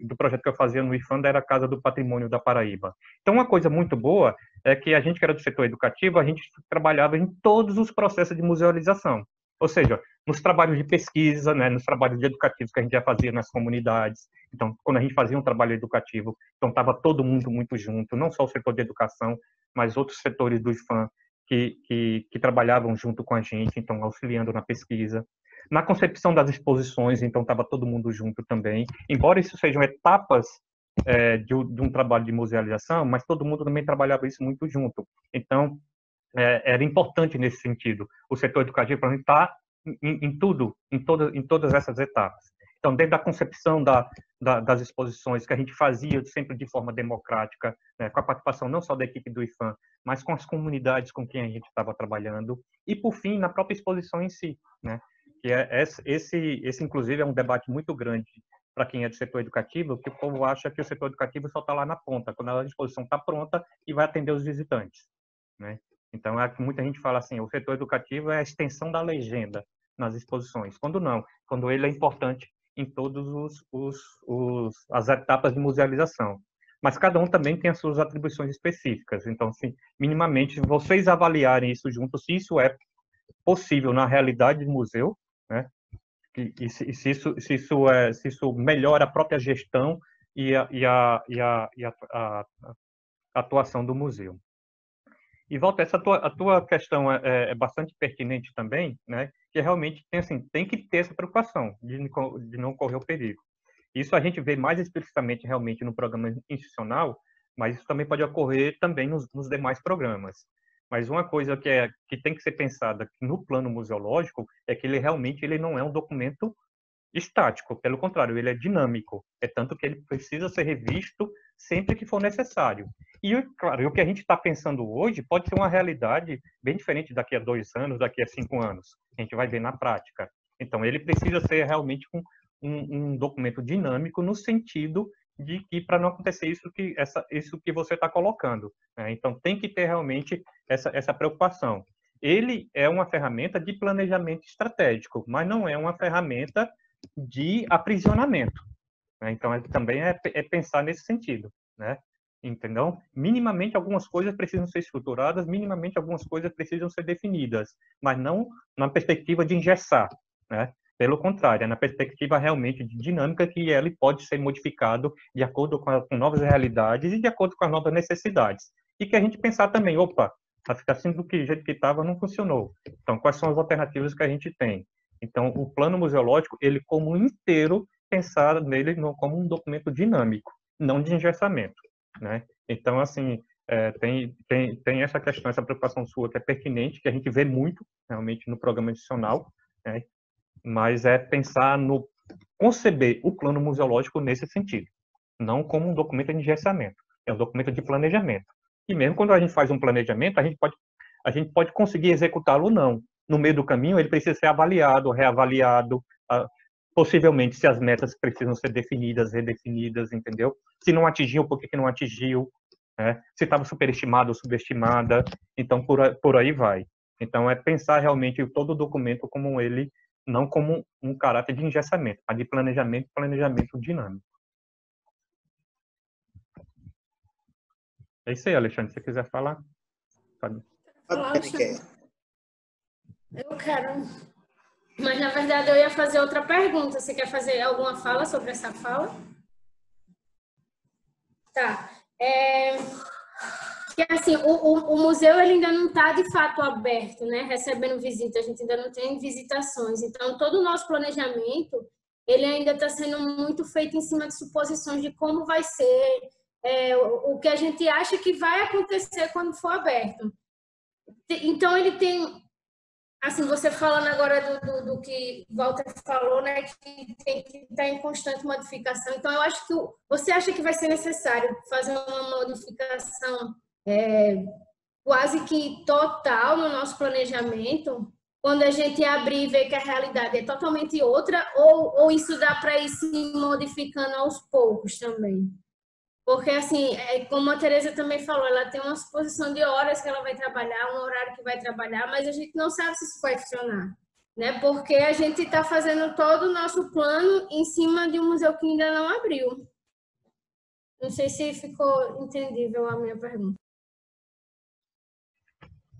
do projeto que eu fazia no IFAM, era a Casa do Patrimônio da Paraíba. Então, uma coisa muito boa é que a gente que era do setor educativo, a gente trabalhava em todos os processos de musealização. Ou seja, nos trabalhos de pesquisa, né, nos trabalhos educativos que a gente já fazia nas comunidades. Então, quando a gente fazia um trabalho educativo, então estava todo mundo muito junto, não só o setor de educação, mas outros setores do IFAM que trabalhavam junto com a gente, então auxiliando na pesquisa. Na concepção das exposições, então estava todo mundo junto também. Embora isso sejam etapas de um trabalho de musealização, mas todo mundo também trabalhava isso muito junto. Então, era importante nesse sentido. O setor educativo, para mim, está em tudo, em todas essas etapas. Então, desde a concepção das exposições que a gente fazia sempre de forma democrática, né, com a participação não só da equipe do IFAM, mas com as comunidades com quem a gente estava trabalhando, e, por fim, na própria exposição em si, né? Que esse, inclusive, é um debate muito grande para quem é do setor educativo, que o povo acha que o setor educativo só está lá na ponta, quando a exposição está pronta e vai atender os visitantes, né? Então, muita gente fala assim, o setor educativo é a extensão da legenda nas exposições, quando não, quando ele é importante em todas as etapas de musealização. Mas cada um também tem as suas atribuições específicas. Então, assim, minimamente, vocês avaliarem isso juntos, se isso é possível na realidade do museu, né? E se isso melhora a própria gestão e a atuação do museu. E, Walter, a tua questão é bastante pertinente também, né? Que realmente tem que ter essa preocupação de não correr o perigo. Isso a gente vê mais explicitamente realmente no programa institucional, mas isso também pode ocorrer também nos demais programas. Mas uma coisa que tem que ser pensada no plano museológico é que ele realmente não é um documento estático, pelo contrário, ele é dinâmico. É tanto que ele precisa ser revisto sempre que for necessário. E, claro, o que a gente está pensando hoje pode ser uma realidade bem diferente daqui a 2 anos, daqui a 5 anos. A gente vai ver na prática. Então, ele precisa ser realmente um documento dinâmico no sentido de que, para não acontecer isso que você está colocando, né? Então, tem que ter realmente essa preocupação. Ele é uma ferramenta de planejamento estratégico, mas não é uma ferramenta de aprisionamento, né? Então, também é pensar nesse sentido, né? Entendeu? Minimamente, algumas coisas precisam ser estruturadas, minimamente, algumas coisas precisam ser definidas, mas não na perspectiva de engessar, né? Pelo contrário, é na perspectiva realmente de dinâmica que ele pode ser modificado de acordo com novas realidades e de acordo com as novas necessidades. E que a gente pensar também, opa, assim do jeito que estava não funcionou. Então, quais são as alternativas que a gente tem? Então, o plano museológico, ele como inteiro, pensar nele como um documento dinâmico, não de engessamento, né? Então, assim, tem essa questão, essa preocupação sua que é pertinente, que a gente vê muito, realmente, no programa institucional, né? Mas é pensar conceber o plano museológico nesse sentido, não como um documento de engessamento, é um documento de planejamento. E mesmo quando a gente faz um planejamento, a gente pode conseguir executá-lo ou não. No meio do caminho, ele precisa ser avaliado, reavaliado, possivelmente se as metas precisam ser definidas, redefinidas, entendeu? Se não atingiu, por que não atingiu, né? Se estava superestimado ou subestimada, então por aí vai. Então, é pensar realmente todo o documento como ele, não como um caráter de engessamento, mas de planejamento dinâmico. É isso aí, Alexandre. Se você quiser falar, pode. Eu quero. Mas, na verdade, eu ia fazer outra pergunta. Você quer fazer alguma fala sobre essa fala? Tá. Que, assim, o museu ele ainda não está, de fato, aberto, né? Recebendo visita. A gente ainda não tem visitações. Então, todo o nosso planejamento, ele ainda está sendo muito feito em cima de suposições de como vai ser, o que a gente acha que vai acontecer quando for aberto. Então, ele tem, assim, você falando agora do que Walter falou, né, que tem que estar em constante modificação. Então, eu acho que você acha que vai ser necessário fazer uma modificação quase que total no nosso planejamento, quando a gente abrir e ver que a realidade é totalmente outra, ou isso dá para ir se modificando aos poucos também? Porque, assim, como a Tereza também falou, ela tem uma suposição de horas que ela vai trabalhar, um horário que vai trabalhar, mas a gente não sabe se isso vai funcionar, né? Porque a gente está fazendo todo o nosso plano em cima de um museu que ainda não abriu. Não sei se ficou entendível a minha pergunta.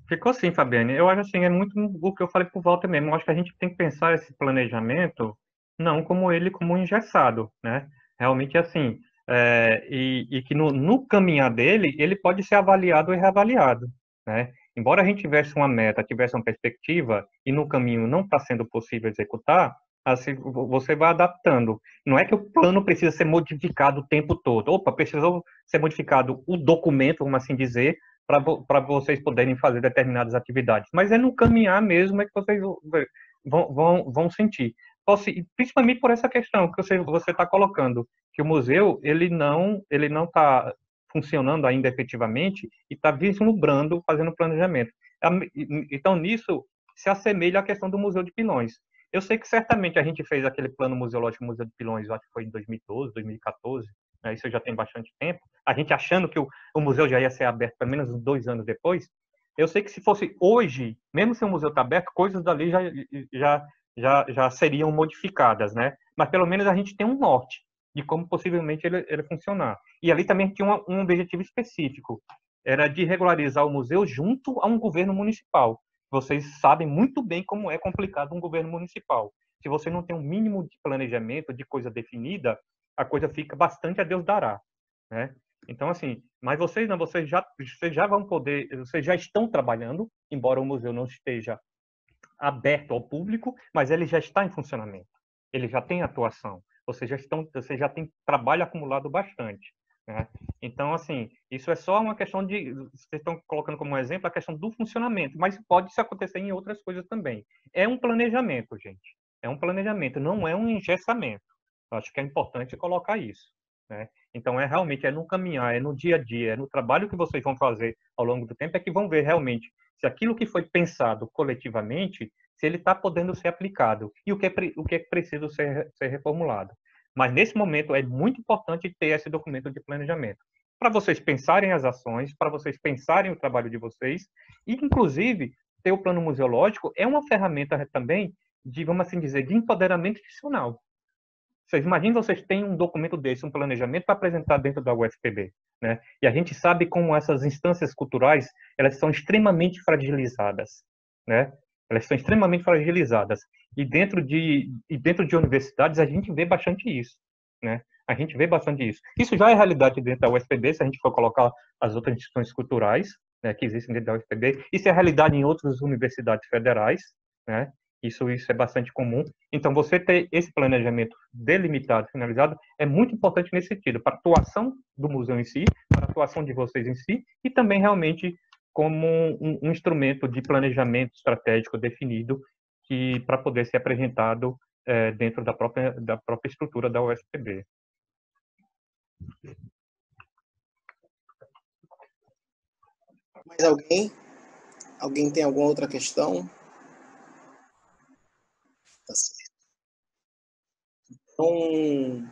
Ficou sim, Fabiane. Eu acho assim, é muito o que eu falei por volta mesmo. Eu acho que a gente tem que pensar esse planejamento não como um engessado, né? Realmente assim, e que no caminhar dele, ele pode ser avaliado e reavaliado, né? Embora a gente tivesse uma meta, tivesse uma perspectiva, e no caminho não está sendo possível executar, assim, você vai adaptando. Não é que o plano precisa ser modificado o tempo todo. Opa, precisou ser modificado o documento, vamos assim dizer, para vocês poderem fazer determinadas atividades. Mas é no caminhar mesmo é que vocês vão sentir. Principalmente por essa questão que você está colocando, que o museu ele não está funcionando ainda efetivamente e está vislumbrando, fazendo planejamento. Então, nisso se assemelha à questão do Museu de Pilões. Eu sei que certamente a gente fez aquele plano museológico Museu de Pilões, acho que foi em 2012, 2014, né, isso já tem bastante tempo, a gente achando que o museu já ia ser aberto pelo menos 2 anos depois. Eu sei que se fosse hoje, mesmo se o museu está aberto, coisas dali já seriam modificadas, né? Mas pelo menos a gente tem um norte de como possivelmente ele funcionar. E ali também tinha um objetivo específico, era de regularizar o museu junto a um governo municipal. Vocês sabem muito bem como é complicado um governo municipal. Se você não tem um mínimo de planejamento, de coisa definida, a coisa fica bastante a Deus dará, né? Então, assim, mas vocês já vão poder, vocês já estão trabalhando, embora o museu não esteja aberto ao público, mas ele já está em funcionamento. Ele já tem atuação. Vocês já têm trabalho acumulado bastante, né? Então, assim, isso é só uma questão de... Vocês estão colocando como exemplo a questão do funcionamento, mas pode isso acontecer em outras coisas também. É um planejamento, gente. É um planejamento, não é um engessamento. Eu acho que é importante colocar isso, né? Então, realmente no caminhar, é no dia a dia, é no trabalho que vocês vão fazer ao longo do tempo, é que vão ver realmente se aquilo que foi pensado coletivamente, se ele está podendo ser aplicado e o que é preciso ser reformulado. Mas, nesse momento, é muito importante ter esse documento de planejamento, para vocês pensarem as ações, para vocês pensarem o trabalho de vocês, e, inclusive, ter o plano museológico é uma ferramenta também de, vamos assim dizer, de empoderamento institucional. Vocês imaginam, vocês têm um documento desse, um planejamento para apresentar dentro da UFPB, né? E a gente sabe como essas instâncias culturais, elas são extremamente fragilizadas, né? Elas são extremamente fragilizadas. E dentro de universidades, a gente vê bastante isso, né? A gente vê bastante isso. Isso já é realidade dentro da UFPB, se a gente for colocar as outras instituições culturais, né, que existem dentro da UFPB. Isso é realidade em outras universidades federais, né? Isso é bastante comum. Então, você ter esse planejamento delimitado, finalizado, é muito importante nesse sentido, para a atuação do museu em si, para a atuação de vocês em si, e também realmente como um instrumento de planejamento estratégico definido para poder ser apresentado dentro da própria estrutura da UFPB. Mais alguém? Alguém tem alguma outra questão? Tá certo. Então,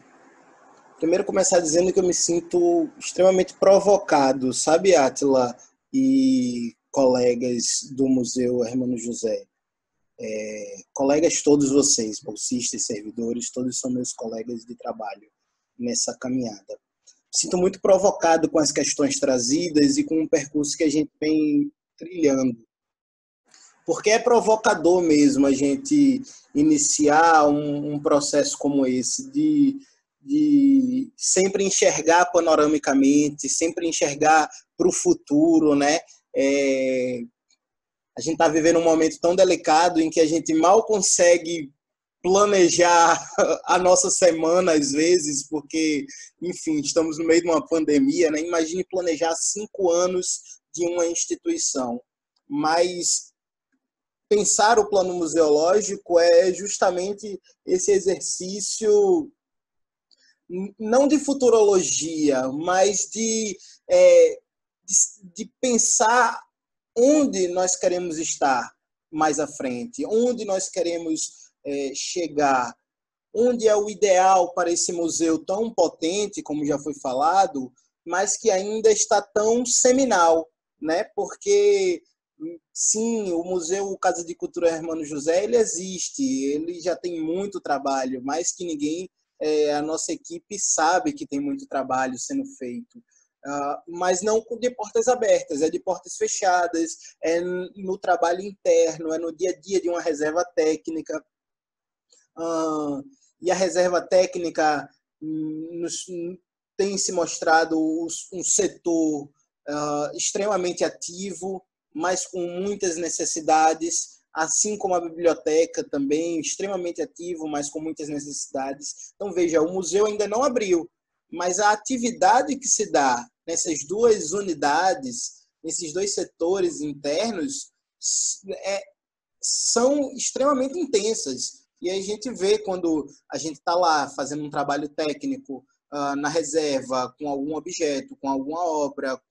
primeiro começar dizendo que eu me sinto extremamente provocado, sabe, Átila e colegas do Museu Hermano José? Colegas todos vocês, bolsistas, servidores, todos são meus colegas de trabalho nessa caminhada. Me sinto muito provocado com as questões trazidas e com o percurso que a gente vem trilhando. Porque é provocador mesmo a gente iniciar um processo como esse, de sempre enxergar panoramicamente, sempre enxergar para o futuro, né? A gente está vivendo um momento tão delicado em que a gente mal consegue planejar a nossa semana às vezes, porque, enfim, estamos no meio de uma pandemia, né? Imagine planejar 5 anos de uma instituição. Mas pensar o plano museológico é justamente esse exercício não de futurologia, mas de pensar onde nós queremos estar mais à frente, onde nós queremos chegar, onde é o ideal para esse museu tão potente, como já foi falado, mas que ainda está tão seminal, né? Porque, sim, o Museu Casa de Cultura Hermano José, ele existe, ele já tem muito trabalho, mais que ninguém, a nossa equipe sabe que tem muito trabalho sendo feito. Mas não de portas abertas, é de portas fechadas, é no trabalho interno, é no dia a dia de uma reserva técnica. E a reserva técnica tem se mostrado um setor extremamente ativo, mas com muitas necessidades, assim como a biblioteca também, extremamente ativo, mas com muitas necessidades. Então, veja, o museu ainda não abriu, mas a atividade que se dá nessas duas unidades, nesses dois setores internos, são extremamente intensas. E aí a gente vê quando a gente está lá fazendo um trabalho técnico na reserva, com algum objeto, com alguma obra,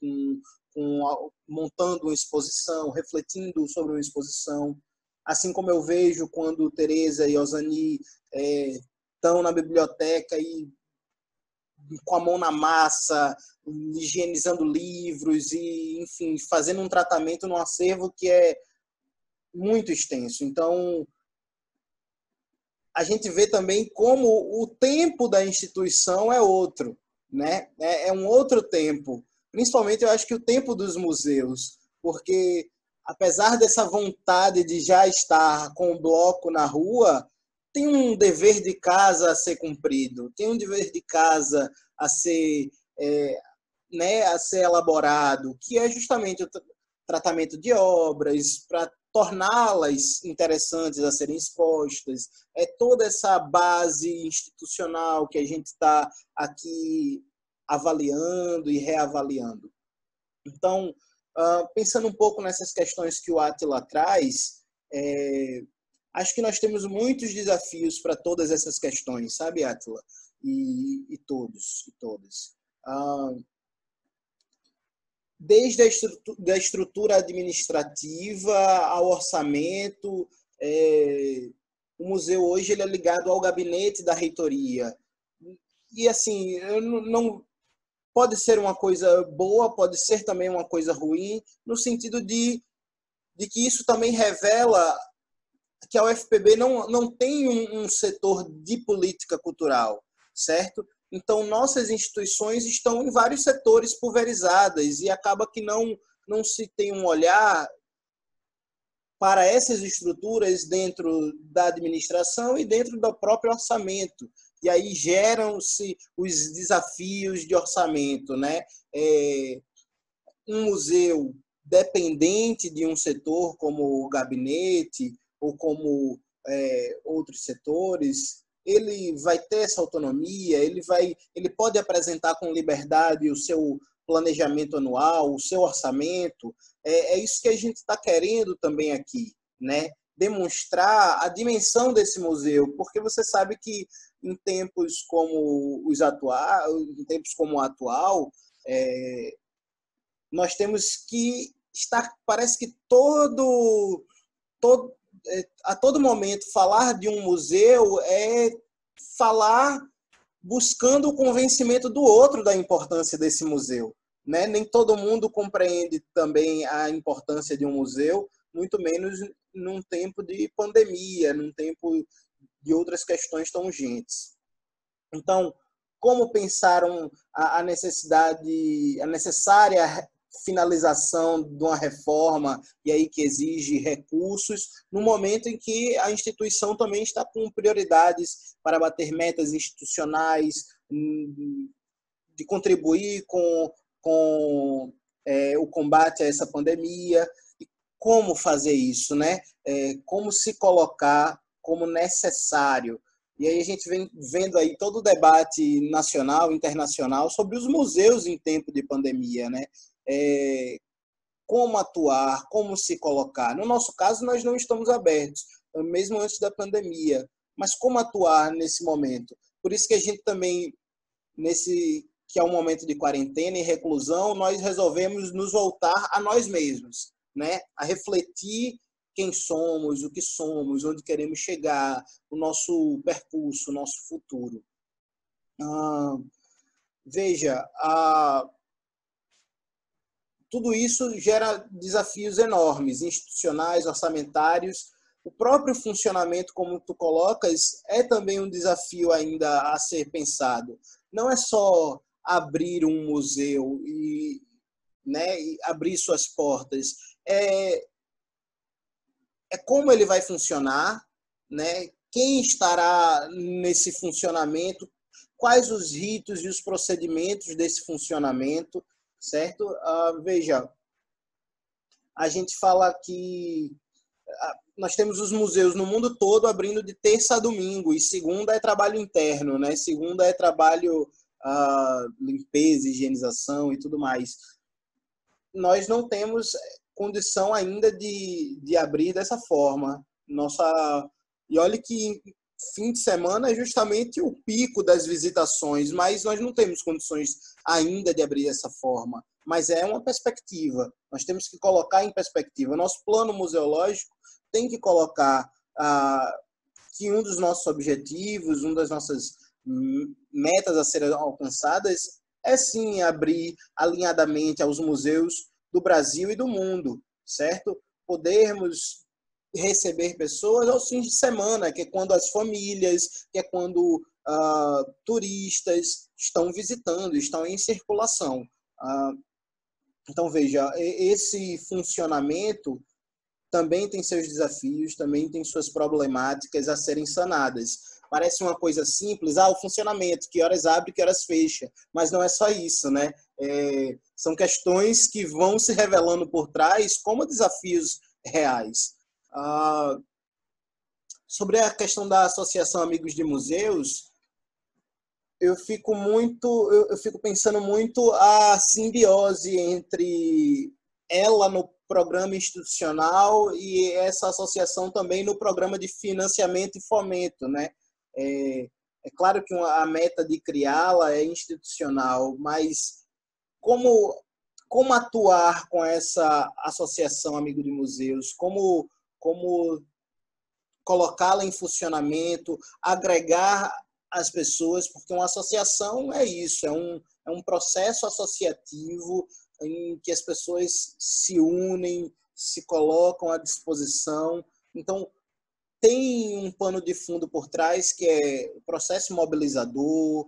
montando uma exposição, refletindo sobre uma exposição. Assim como eu vejo quando Tereza e Osani estão na biblioteca e com a mão na massa, higienizando livros e, enfim, fazendo um tratamento num acervo que é muito extenso. Então, a gente vê também como o tempo da instituição é outro, né? É um outro tempo. Principalmente, eu acho que o tempo dos museus, porque apesar dessa vontade de já estar com o bloco na rua, tem um dever de casa a ser cumprido, tem um dever de casa a ser elaborado, que é justamente o tratamento de obras, para torná-las interessantes a serem expostas, é toda essa base institucional que a gente está aqui avaliando e reavaliando. Então, pensando um pouco nessas questões que o Átila traz, acho que nós temos muitos desafios para todas essas questões, sabe, Átila? E todos e todas. Desde a estrutura administrativa ao orçamento, o museu hoje ele é ligado ao gabinete da reitoria. E assim, não pode ser uma coisa boa, pode ser também uma coisa ruim, no sentido de que isso também revela que a UFPB não tem um setor de política cultural, certo? Então, nossas instituições estão em vários setores pulverizadas e acaba que não se tem um olhar para essas estruturas dentro da administração e dentro do próprio orçamento. E aí geram-se os desafios de orçamento, né? Um museu dependente de um setor como o gabinete ou como outros setores, ele vai ter essa autonomia, ele pode apresentar com liberdade o seu planejamento anual, o seu orçamento. É isso que a gente está querendo também aqui, né? Demonstrar a dimensão desse museu, porque você sabe que em tempos como o atual, nós temos que estar, parece que a todo momento falar de um museu é falar buscando o convencimento do outro da importância desse museu, né? Nem todo mundo compreende também a importância de um museu, muito menos num tempo de pandemia, num tempo de outras questões tão urgentes. Então, como pensaram a necessária finalização de uma reforma e aí que exige recursos, no momento em que a instituição também está com prioridades para bater metas institucionais, de contribuir com o combate a essa pandemia. E como fazer isso, né? Como se colocar como necessário. E aí a gente vem vendo aí todo o debate nacional, internacional, sobre os museus em tempo de pandemia, né? Como atuar, como se colocar. No nosso caso, nós não estamos abertos, mesmo antes da pandemia. Mas como atuar nesse momento? Por isso que a gente também, que é um momento de quarentena e reclusão, nós resolvemos nos voltar a nós mesmos, né? A refletir quem somos, o que somos, onde queremos chegar, o nosso percurso, o nosso futuro. Veja, tudo isso gera desafios enormes, institucionais, orçamentários. O próprio funcionamento, como tu colocas, é também um desafio ainda a ser pensado. Não é só abrir um museu e abrir suas portas. É como ele vai funcionar, né? Quem estará nesse funcionamento, quais os ritos e os procedimentos desse funcionamento, certo? Veja, a gente fala que nós temos os museus no mundo todo abrindo de terça a domingo, e segunda é trabalho interno, né? Segunda é trabalho limpeza, higienização e tudo mais. Nós não temos condição ainda de abrir dessa forma. E olha que fim de semana é justamente o pico das visitações, mas nós não temos condições ainda de abrir dessa forma. Mas é uma perspectiva. Nós temos que colocar em perspectiva. Nosso plano museológico tem que colocar que um dos nossos objetivos, uma das nossas metas a serem alcançadas é sim abrir alinhadamente aos museus do Brasil e do mundo, certo? Podermos receber pessoas aos fins de semana, que é quando as famílias, que é quando turistas estão visitando, estão em circulação. Então, veja, esse funcionamento também tem seus desafios, também tem suas problemáticas a serem sanadas. Parece uma coisa simples, o funcionamento, que horas abre, que horas fecha, mas não é só isso, né? São questões que vão se revelando por trás como desafios reais. Sobre a questão da Associação Amigos de Museus, eu fico pensando muito a simbiose entre ela no programa institucional e essa associação também no programa de financiamento e fomento, né? É claro que a meta de criá-la é institucional, mas como atuar com essa associação Amigo de Museus? Como colocá-la em funcionamento, agregar as pessoas, porque uma associação é isso, é um processo associativo em que as pessoas se unem, se colocam à disposição. Então, tem um pano de fundo por trás, que é o processo mobilizador,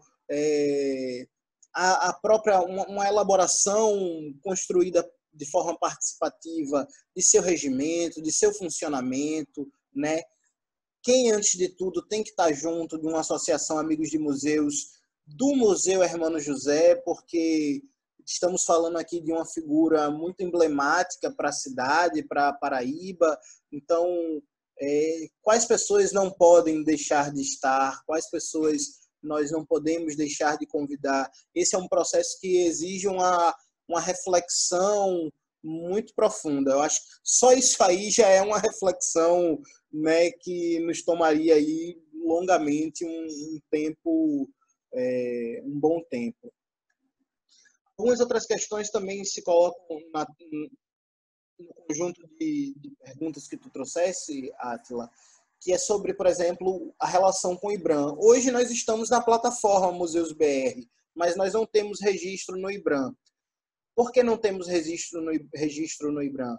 a própria uma elaboração construída de forma participativa de seu regimento, de seu funcionamento, né? Quem, antes de tudo, tem que estar junto de uma associação Amigos de Museus, do Museu Hermano José, porque estamos falando aqui de uma figura muito emblemática para a cidade, para a Paraíba. Então, quais pessoas não podem deixar de estar, quais pessoas nós não podemos deixar de convidar. Esse é um processo que exige uma reflexão muito profunda. Eu acho que só isso aí já é uma reflexão, né, que nos tomaria aí longamente um bom tempo. Algumas outras questões também se colocam no conjunto de perguntas que tu trouxesse, Átila, que é sobre, por exemplo, a relação com o IBRAM. Hoje nós estamos na plataforma Museus BR, mas nós não temos registro no IBRAM. Por que não temos registro no IBRAM?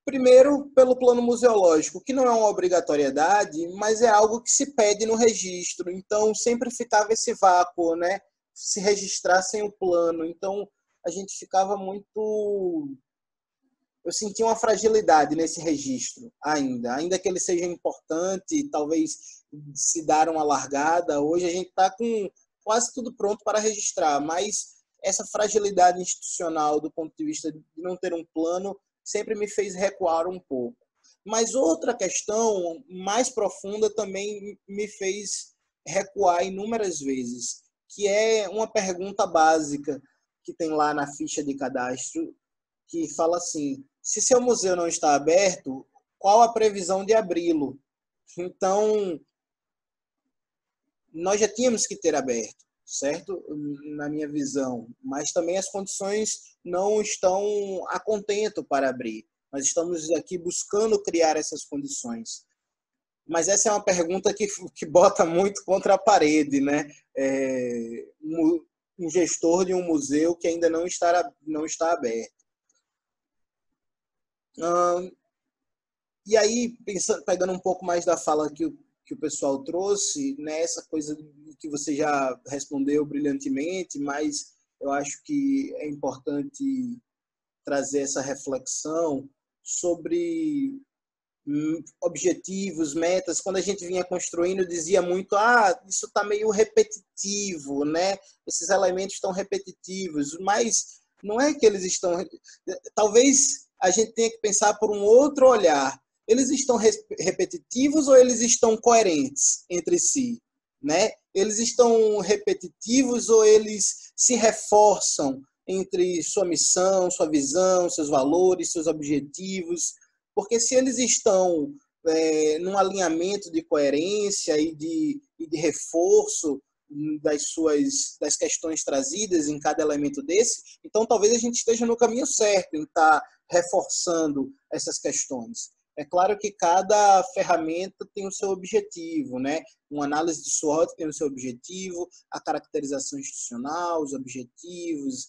Primeiro, pelo plano museológico, que não é uma obrigatoriedade, mas é algo que se pede no registro. Então, sempre ficava esse vácuo, né? Se registrassem o plano. Então, a gente ficava muito... Eu sentia uma fragilidade nesse registro ainda que ele seja importante, talvez se dar uma largada. Hoje a gente está com quase tudo pronto para registrar, mas essa fragilidade institucional do ponto de vista de não ter um plano sempre me fez recuar um pouco. Mas outra questão mais profunda também me fez recuar inúmeras vezes, que é uma pergunta básica que tem lá na ficha de cadastro, que fala assim: se seu museu não está aberto, qual a previsão de abri-lo? Então, nós já tínhamos que ter aberto, certo? Na minha visão, mas também as condições não estão a contento para abrir. Nós estamos aqui buscando criar essas condições. Mas essa é uma pergunta que bota muito contra a parede, né? Um gestor de um museu que ainda não está aberto. E aí, pegando um pouco mais da fala que o pessoal trouxe, né, essa coisa que você já respondeu brilhantemente, mas eu acho que é importante trazer essa reflexão sobre objetivos, metas. Quando a gente vinha construindo, dizia muito: isso está meio repetitivo, né? Esses elementos estão repetitivos, mas não é que eles estão... Talvez a gente tenha que pensar por um outro olhar. Eles estão repetitivos ou eles estão coerentes entre si, né? Eles estão repetitivos ou eles se reforçam entre sua missão, sua visão, seus valores, seus objetivos? Porque se eles estão num alinhamento de coerência e de reforço das questões trazidas em cada elemento desse, então talvez a gente esteja no caminho certo em estar reforçando essas questões. É claro que cada ferramenta tem o seu objetivo, né? Uma análise de SWOT tem o seu objetivo, a caracterização institucional, os objetivos,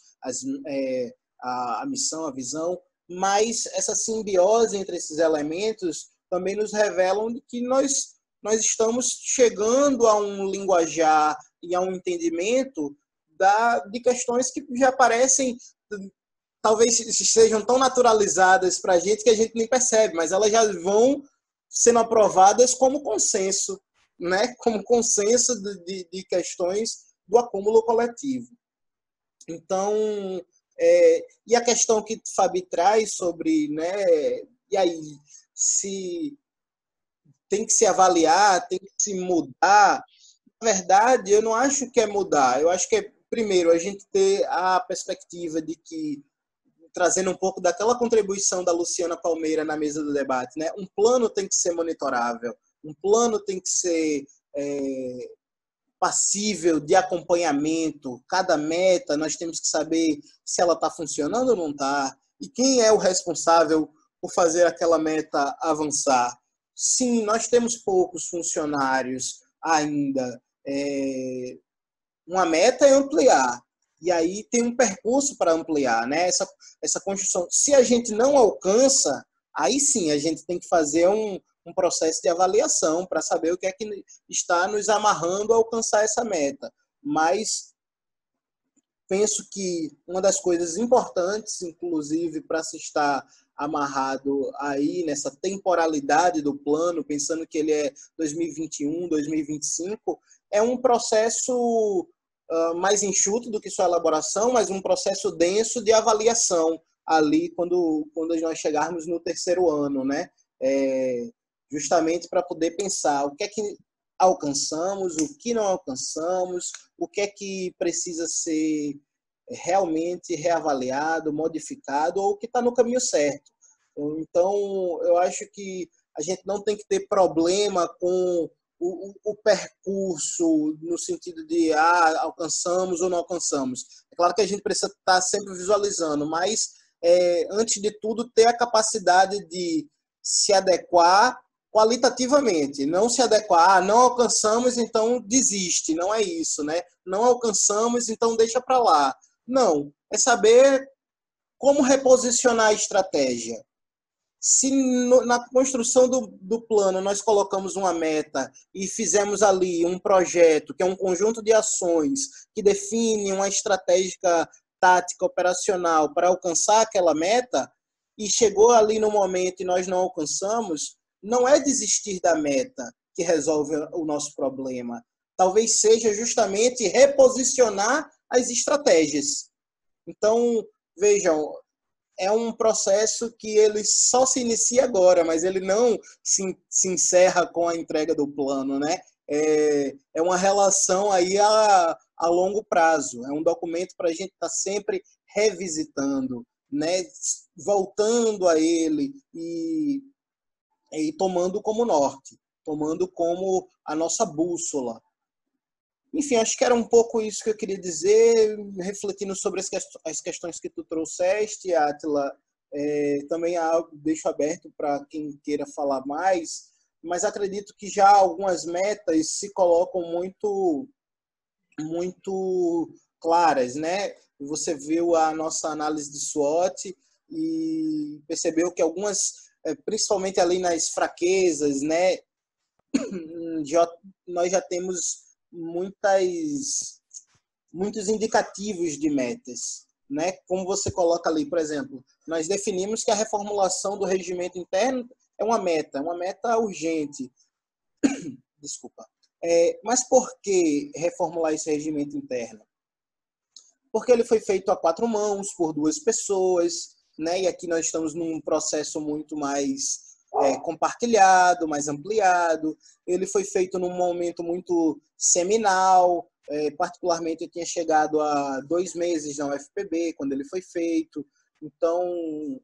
a missão, a visão, mas essa simbiose entre esses elementos também nos revelam que nós estamos chegando a um linguajar e a um entendimento de questões que já parecem, talvez sejam tão naturalizadas para a gente que a gente nem percebe, mas elas já vão sendo aprovadas como consenso, né? Como consenso de questões do acúmulo coletivo. Então, e a questão que Fabi traz sobre, né, e aí, se tem que se avaliar, tem que se mudar, na verdade, eu não acho que é mudar. Eu acho que é, primeiro, a gente ter a perspectiva de que, trazendo um pouco daquela contribuição da Luciana Palmeira na mesa do debate, né? Um plano tem que ser monitorável, um plano tem que ser passível de acompanhamento. Cada meta, nós temos que saber se ela está funcionando ou não está, e quem é o responsável por fazer aquela meta avançar. Sim, nós temos poucos funcionários ainda. Uma meta é ampliar. E aí tem um percurso para ampliar, né? Essa construção. Se a gente não alcança, aí sim a gente tem que fazer um processo de avaliação para saber o que é que está nos amarrando a alcançar essa meta. Mas penso que uma das coisas importantes, inclusive, para se estar amarrado aí nessa temporalidade do plano, pensando que ele é 2021, 2025, é um processo mais enxuto do que sua elaboração, mas um processo denso de avaliação ali quando nós chegarmos no terceiro ano, né? Justamente para poder pensar o que é que alcançamos, o que não alcançamos, o que é que precisa ser realmente reavaliado, modificado, ou o que está no caminho certo. Então, eu acho que a gente não tem que ter problema com o percurso no sentido de alcançamos ou não alcançamos. É claro que a gente precisa estar sempre visualizando, mas antes de tudo ter a capacidade de se adequar qualitativamente, não se adequar, não alcançamos, então desiste, não é isso, né? Não alcançamos, então deixa para lá. Não, é saber como reposicionar a estratégia. Se na construção do plano nós colocamos uma meta e fizemos ali um projeto, que é um conjunto de ações que define uma estratégia tática operacional para alcançar aquela meta, e chegou ali no momento e nós não alcançamos, não é desistir da meta que resolve o nosso problema. Talvez seja justamente reposicionar as estratégias. Então, vejam, é um processo que ele só se inicia agora, mas ele não se encerra com a entrega do plano, né? É uma relação aí a longo prazo. É um documento para a gente estar sempre revisitando, né? Voltando a ele e tomando como norte, tomando como a nossa bússola. Enfim, acho que era um pouco isso que eu queria dizer, refletindo sobre as questões que tu trouxeste, Átila. Também deixo aberto para quem queira falar mais, mas acredito que já algumas metas se colocam muito claras, né? Você viu a nossa análise de SWOT e percebeu que algumas, principalmente ali nas fraquezas, né? Nós já temos muitos indicativos de metas, né? Como você coloca ali, por exemplo, nós definimos que a reformulação do regimento interno é uma meta urgente. Desculpa. Mas por que reformular esse regimento interno? Porque ele foi feito a 4 mãos, por 2 pessoas, né? E aqui nós estamos num processo muito mais compartilhado, mais ampliado. Ele foi feito num momento muito seminal. Particularmente, eu tinha chegado a 2 meses na UFPB, quando ele foi feito. Então,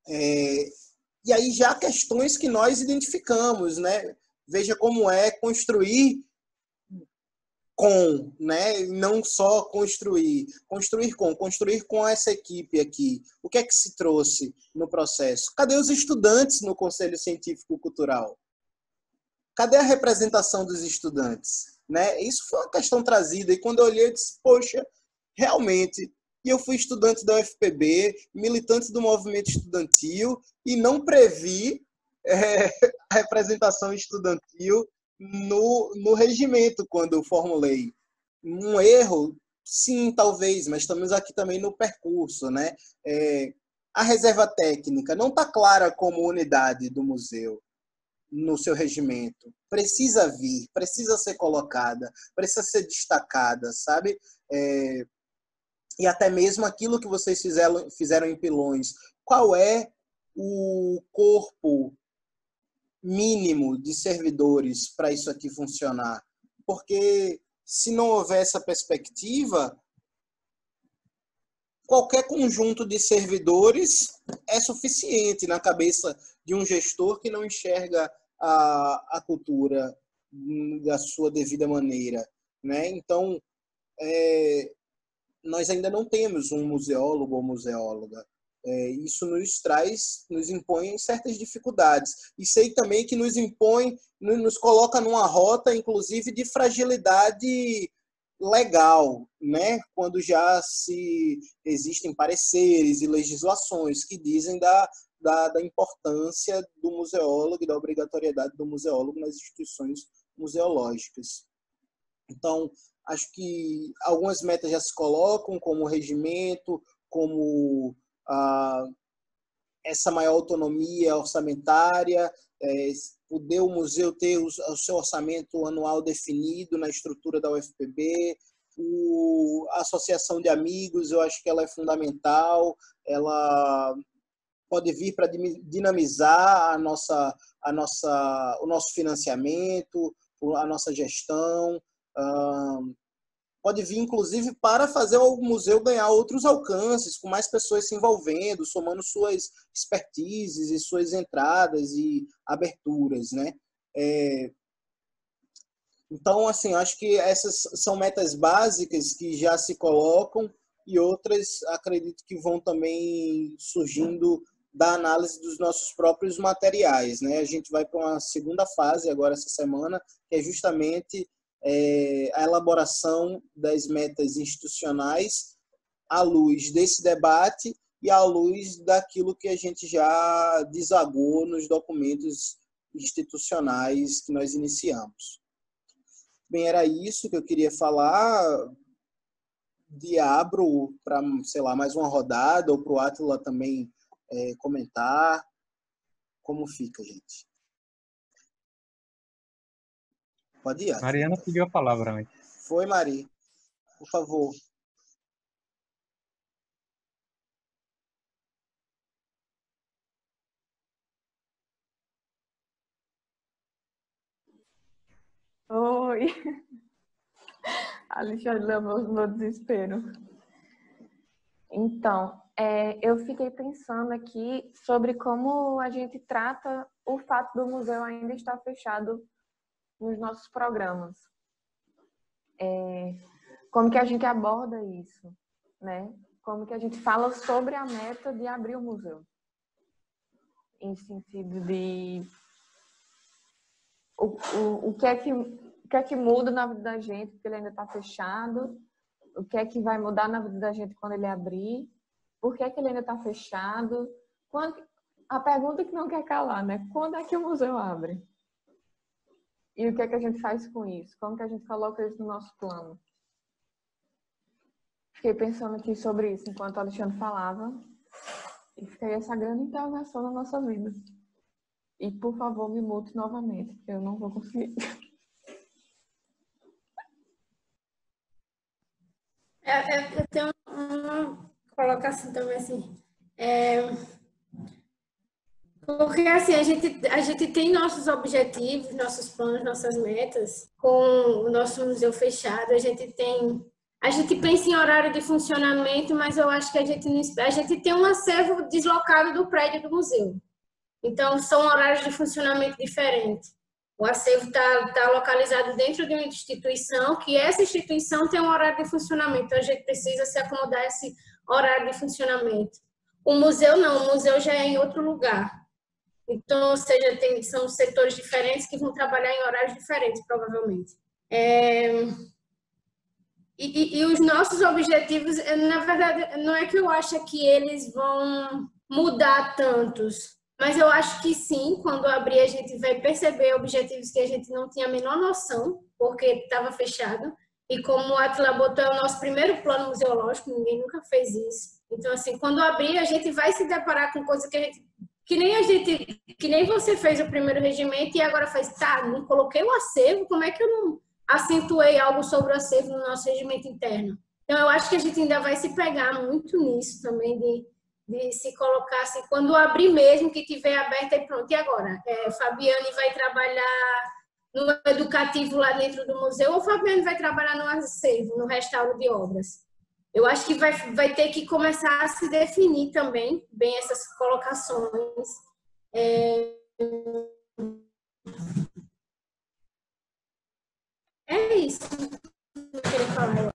e aí já há questões que nós identificamos, né? Veja como é construir com, né? Não só construir com essa equipe aqui. O que é que se trouxe no processo? Cadê os estudantes no Conselho Científico Cultural? Cadê a representação dos estudantes? Né? Isso foi uma questão trazida, e quando eu olhei, eu disse, poxa, realmente, e eu fui estudante da UFPB, militante do movimento estudantil, e não previ a representação estudantil no regimento quando eu formulei. Um erro, sim, talvez, mas estamos aqui também no percurso, né? A reserva técnica não está clara como unidade do museu no seu regimento. Precisa vir, precisa ser colocada, precisa ser destacada, sabe? E até mesmo aquilo que vocês fizeram em Pilões. Qual é o corpo mínimo de servidores para isso aqui funcionar? Porque se não houver essa perspectiva, qualquer conjunto de servidores é suficiente na cabeça de um gestor que não enxerga a cultura da sua devida maneira, né? Então, nós ainda não temos um museólogo ou museóloga. Isso nos impõe certas dificuldades. E sei também que nos coloca numa rota, inclusive, de fragilidade legal, né? Quando já existem pareceres e legislações que dizem da importância do museólogo e da obrigatoriedade do museólogo nas instituições museológicas. Então, acho que algumas metas já se colocam, como o regimento, como essa maior autonomia orçamentária, poder o museu ter o seu orçamento anual definido na estrutura da UFPB, a associação de amigos, eu acho que ela é fundamental, ela pode vir para dinamizar o nosso financiamento, a nossa gestão, pode vir, inclusive, para fazer o museu ganhar outros alcances, com mais pessoas se envolvendo, somando suas expertises e suas entradas e aberturas, né? Então, assim, acho que essas são metas básicas que já se colocam, e outras acredito que vão também surgindo da análise dos nossos próprios materiais, né? A gente vai para uma segunda fase agora essa semana, que é justamente a elaboração das metas institucionais à luz desse debate e à luz daquilo que a gente já desagou nos documentos institucionais que nós iniciamos. Bem, era isso que eu queria falar. Abro para, sei lá, mais uma rodada, ou para o Átila também comentar. Como fica, gente? Pode ir, Átila. Mariana pediu a palavra antes. Foi, Mari. Por favor. Oi. Alexandre levou o meu desespero. Então, eu fiquei pensando aqui sobre como a gente trata o fato do museu ainda estar fechado nos nossos programas. Como que a gente aborda isso, né? Como que a gente fala sobre a meta de abrir o museu. Em sentido de o que é que muda na vida da gente porque ele ainda está fechado, o que é que vai mudar na vida da gente quando ele abrir, por que é que ele ainda está fechado, a pergunta que não quer calar, né? Quando é que o museu abre? E o que é que a gente faz com isso? Como que a gente coloca isso no nosso plano? Fiquei pensando aqui sobre isso enquanto o Alexandre falava e fiquei essa grande interrogação na nossa vida. E, por favor, me mute novamente, porque eu não vou conseguir. Eu tenho uma colocação também, assim. Porque, assim, a gente tem nossos objetivos, nossos planos, nossas metas. Com o nosso museu fechado, a gente pensa em horário de funcionamento, mas eu acho que a gente tem um acervo deslocado do prédio do museu. Então, são horários de funcionamento diferentes. O acervo está localizado dentro de uma instituição, que essa instituição tem um horário de funcionamento. Então, a gente precisa se acomodar a esse horário de funcionamento. O museu não, o museu já é em outro lugar. Então, ou seja, são setores diferentes que vão trabalhar em horários diferentes, provavelmente. E os nossos objetivos, na verdade, não é que eu acho que eles vão mudar tantos, mas eu acho que sim, quando abrir a gente vai perceber objetivos que a gente não tinha a menor noção, porque estava fechado. E como o Átila botou, é o nosso primeiro plano museológico, ninguém nunca fez isso. Então, assim, quando abrir, a gente vai se deparar com coisas que nem você fez o primeiro regimento e agora faz, tá, não coloquei o acervo, como é que eu não acentuei algo sobre o acervo no nosso regimento interno? Então, eu acho que a gente ainda vai se pegar muito nisso também, de se colocar assim, quando abrir mesmo, que tiver aberto, aí pronto. E agora? Fabiane vai trabalhar no educativo lá dentro do museu ou Fabiane vai trabalhar no acervo, no restauro de obras? Eu acho que vai ter que começar a se definir também bem essas colocações. É isso que eu queria falar.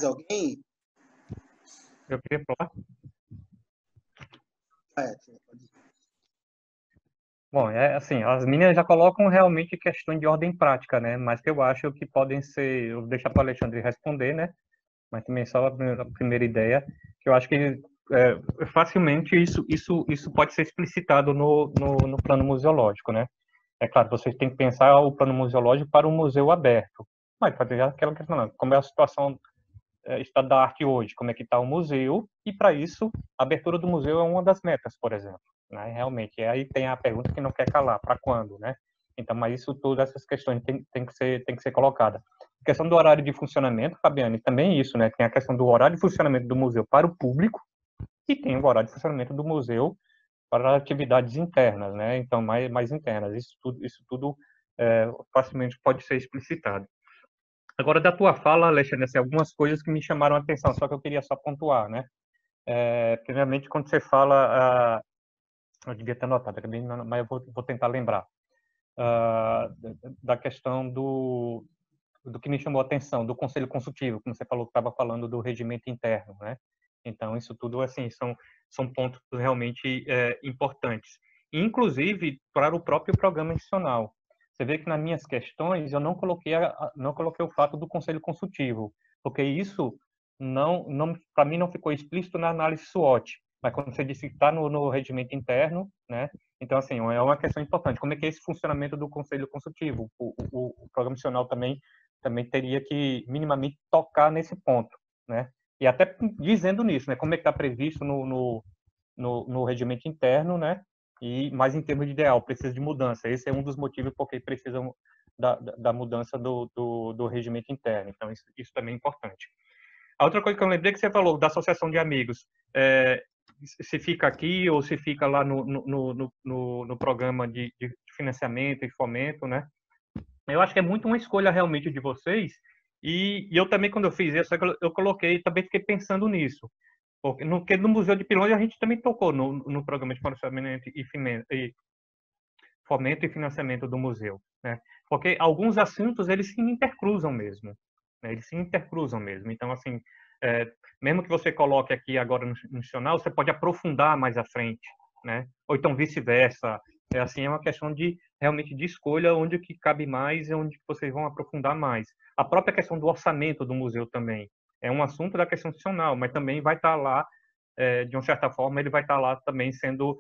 Alguém? Eu queria falar. Bom, assim, as meninas já colocam realmente questões de ordem prática, né? Mas que eu acho que podem ser, eu vou deixar para o Alexandre responder, né? Mas também só a primeira ideia, que eu acho que facilmente isso pode ser explicitado no plano museológico, né? É claro, vocês têm que pensar o plano museológico para um museu aberto. Mas pode ter aquela questão, como é a situação estado da arte hoje, como é que está o museu, e para isso, a abertura do museu é uma das metas, por exemplo, né? Realmente, aí tem a pergunta que não quer calar, para quando, né? Então, mas isso, todas essas questões tem que ser colocada. A questão do horário de funcionamento, Fabiane, também isso, né? Tem a questão do horário de funcionamento do museu para o público e tem o horário de funcionamento do museu para atividades internas, né? Então, mais internas. Isso tudo facilmente pode ser explicitado. Agora, da tua fala, Alexandre, assim, algumas coisas que me chamaram a atenção, só que eu queria só pontuar, né? Primeiramente, quando você fala, eu devia ter anotado, mas eu vou tentar lembrar, da questão do que me chamou a atenção, do Conselho Consultivo, como você falou, que estava falando do regimento interno, né? Então, isso tudo, assim, são pontos realmente importantes. Inclusive, para o próprio programa institucional. Você vê que nas minhas questões eu não coloquei o fato do Conselho Consultivo, porque isso para mim não ficou explícito na análise SWOT, mas quando você disse que está no regimento interno, né? Então, assim, é uma questão importante. Como é que é esse funcionamento do Conselho Consultivo? O programa institucional também teria que minimamente tocar nesse ponto, né? E até dizendo nisso, né? Como é que está previsto no regimento interno, né? Mas em termos de ideal, precisa de mudança. Esse é um dos motivos por que precisam da mudança do regimento interno. Então, isso também é importante. A outra coisa que eu lembrei que você falou da associação de amigos. se fica aqui ou se fica lá no programa de financiamento e fomento, né? Eu acho que é muito uma escolha realmente de vocês. E eu também, quando eu fiz isso, eu coloquei, também fiquei pensando nisso. Porque no Museu de Pilões a gente também tocou no programa de fomento e financiamento do museu, né? Porque alguns assuntos eles se intercruzam mesmo, né? Eles se intercruzam mesmo. Então, assim, mesmo que você coloque aqui agora no institucional, você pode aprofundar mais à frente, né? Ou então vice-versa. Assim, é uma questão de realmente de escolha onde que cabe mais e onde vocês vão aprofundar mais. A própria questão do orçamento do museu também é um assunto da questão institucional, mas também vai estar lá, de uma certa forma, ele vai estar lá também sendo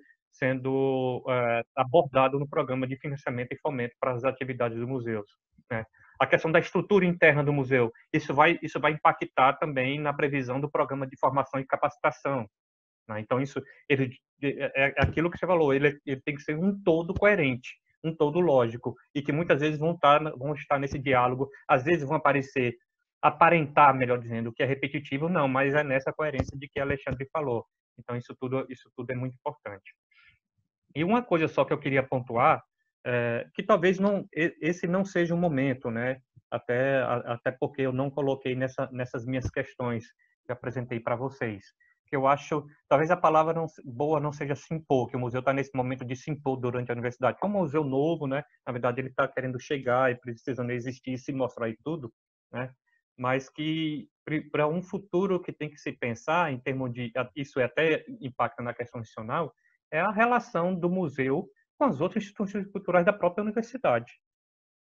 abordado no programa de financiamento e fomento para as atividades do museu, né? A questão da estrutura interna do museu, isso vai impactar também na previsão do programa de formação e capacitação, né? Então, é aquilo que você falou, ele tem que ser um todo coerente, um todo lógico, e que muitas vezes vão estar nesse diálogo, às vezes vão aparentar, melhor dizendo, que é repetitivo, não, mas é nessa coerência de que Alexandre falou. Então, isso tudo é muito importante. E uma coisa só que eu queria pontuar, que talvez esse não seja o momento, né? Até porque eu não coloquei nessas minhas questões que apresentei para vocês. Que eu acho, talvez a palavra boa não seja se impor, que o museu está nesse momento de se impor durante a universidade. Como um museu novo, né? Na verdade, ele está querendo chegar e precisando existir e se mostrar e tudo, né? Mas que para um futuro que tem que se pensar em termos de, isso até impacta na questão institucional, é a relação do museu com as outras instituições culturais da própria universidade,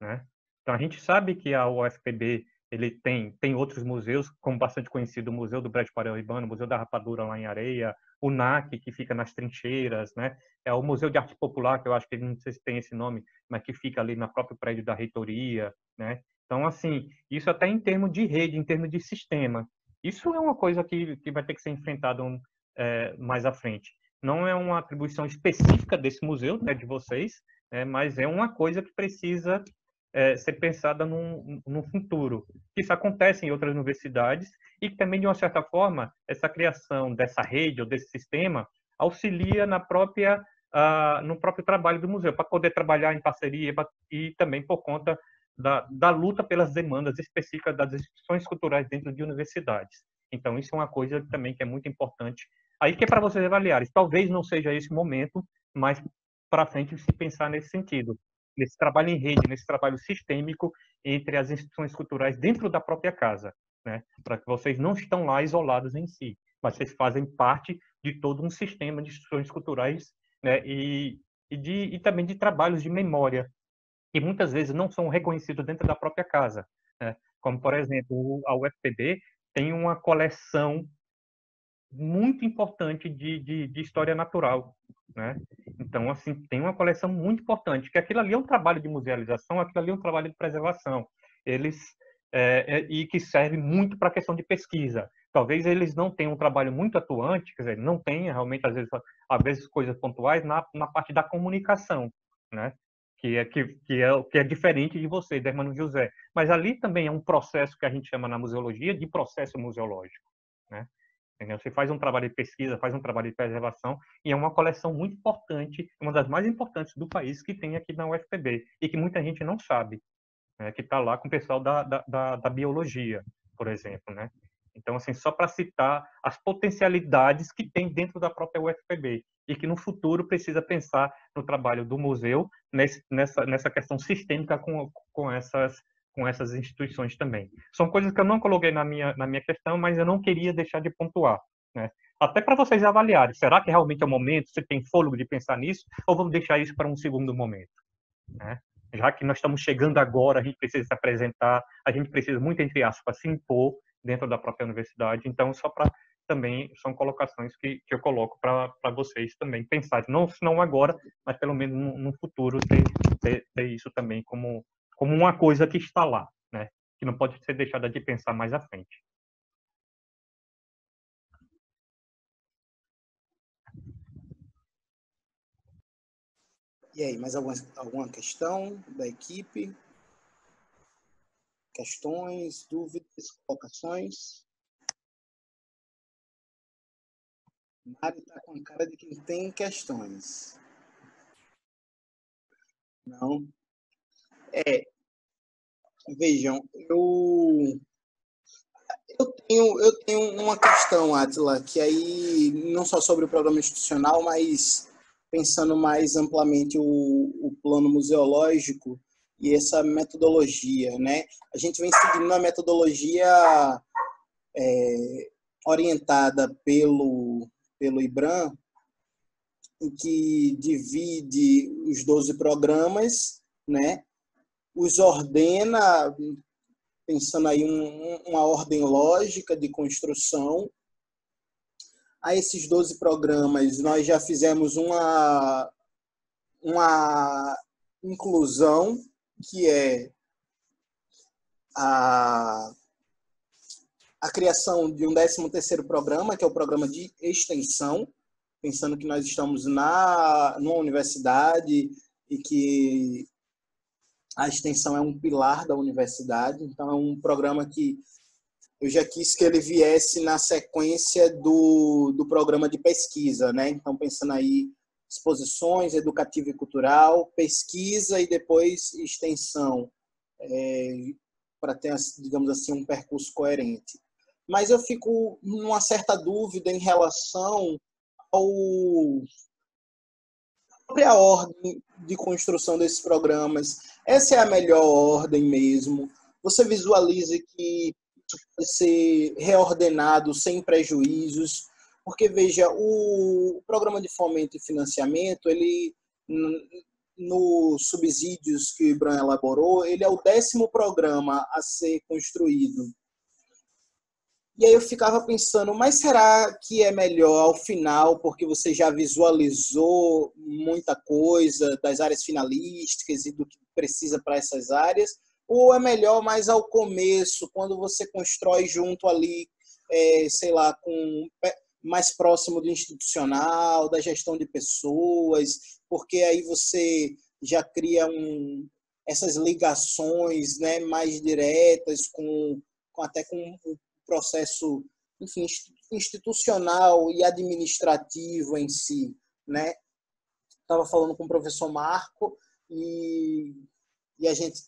né? Então, a gente sabe que a UFPB ele tem outros museus, como bastante conhecido o Museu do Brejo Paraibano, o Museu da Rapadura lá em Areia, o NAC, que fica nas trincheiras, né? É o Museu de Arte Popular, que eu acho que não sei se tem esse nome, mas que fica ali no próprio prédio da reitoria, né? Então, assim, isso até em termos de rede, em termos de sistema. Isso é uma coisa que vai ter que ser enfrentada mais à frente. Não é uma atribuição específica desse museu, né, de vocês, mas é uma coisa que precisa ser pensada no futuro. Isso acontece em outras universidades e que também, de uma certa forma, essa criação dessa rede ou desse sistema auxilia no próprio trabalho do museu, para poder trabalhar em parceria e também por conta da luta pelas demandas específicas das instituições culturais dentro de universidades. Então, isso é uma coisa também que é muito importante. Aí que é para vocês avaliarem. Talvez não seja esse momento, mas para frente se pensar nesse sentido, nesse trabalho em rede, nesse trabalho sistêmico entre as instituições culturais dentro da própria casa, né? Para que vocês não estão lá isolados em si, mas vocês fazem parte de todo um sistema de instituições culturais, né? E também de trabalhos de memória, que muitas vezes não são reconhecidos dentro da própria casa, né? Como, por exemplo, a UFPB tem uma coleção muito importante de história natural, né? Então, assim, tem uma coleção muito importante, que aquilo ali é um trabalho de musealização, aquilo ali é um trabalho de preservação. E que serve muito para a questão de pesquisa. Talvez eles não tenham um trabalho muito atuante, quer dizer, não tenha realmente, às vezes coisas pontuais na parte da comunicação, né? Que é diferente de você, da Hermano José. Mas ali também é um processo que a gente chama na museologia de processo museológico, né? Entendeu? Você faz um trabalho de pesquisa, faz um trabalho de preservação, e é uma coleção muito importante, uma das mais importantes do país que tem aqui na UFPB, e que muita gente não sabe, né? Que está lá com o pessoal da biologia, por exemplo, né? Então, assim, só para citar as potencialidades que tem dentro da própria UFPB, e que no futuro precisa pensar no trabalho do museu nessa questão sistêmica com essas instituições também. São coisas que eu não coloquei na minha questão, mas eu não queria deixar de pontuar, né? Até para vocês avaliarem, será que realmente é o momento, você tem fôlego de pensar nisso, ou vamos deixar isso para um segundo momento, né? Já que nós estamos chegando agora, a gente precisa se apresentar, a gente precisa, muito entre aspas, se impor dentro da própria universidade. Então, também são colocações que eu coloco para vocês também pensarem, não agora, mas pelo menos no futuro ter isso também como uma coisa que está lá, né? Que não pode ser deixada de pensar mais à frente. E aí, mais alguma questão da equipe? Questões, dúvidas, colocações? Mari está com a cara de quem tem questões. Não? Vejam, eu tenho uma questão, Atila, que aí não só sobre o programa institucional, mas pensando mais amplamente o plano museológico e essa metodologia, né? A gente vem seguindo uma metodologia orientada pelo IBRAM, em que divide os 12 programas, né? Os ordena, pensando aí uma ordem lógica de construção. A esses 12 programas, nós já fizemos uma inclusão, que é a criação de um 13º programa, que é o programa de extensão, pensando que nós estamos numa universidade e que a extensão é um pilar da universidade. Então, é um programa que eu já quis que ele viesse na sequência do programa de pesquisa, né? Então, pensando aí exposições, educativa e cultural, pesquisa e depois extensão, para ter, digamos assim, um percurso coerente. Mas eu fico numa certa dúvida em relação à própria ordem de construção desses programas. Essa é a melhor ordem mesmo? Você visualiza que isso pode ser reordenado sem prejuízos? Porque, veja, o programa de fomento e financiamento, ele, nos subsídios que o IBRAM elaborou, ele é o 10º programa a ser construído. E aí eu ficava pensando, mas será que é melhor ao final, porque você já visualizou muita coisa das áreas finalísticas e do que precisa para essas áreas? Ou é melhor mais ao começo, quando você constrói junto ali, sei lá, mais próximo do institucional, da gestão de pessoas, porque aí você já cria essas ligações, né, mais diretas até com o processo, enfim, institucional e administrativo em si, né? Estava falando com o professor Marco e a gente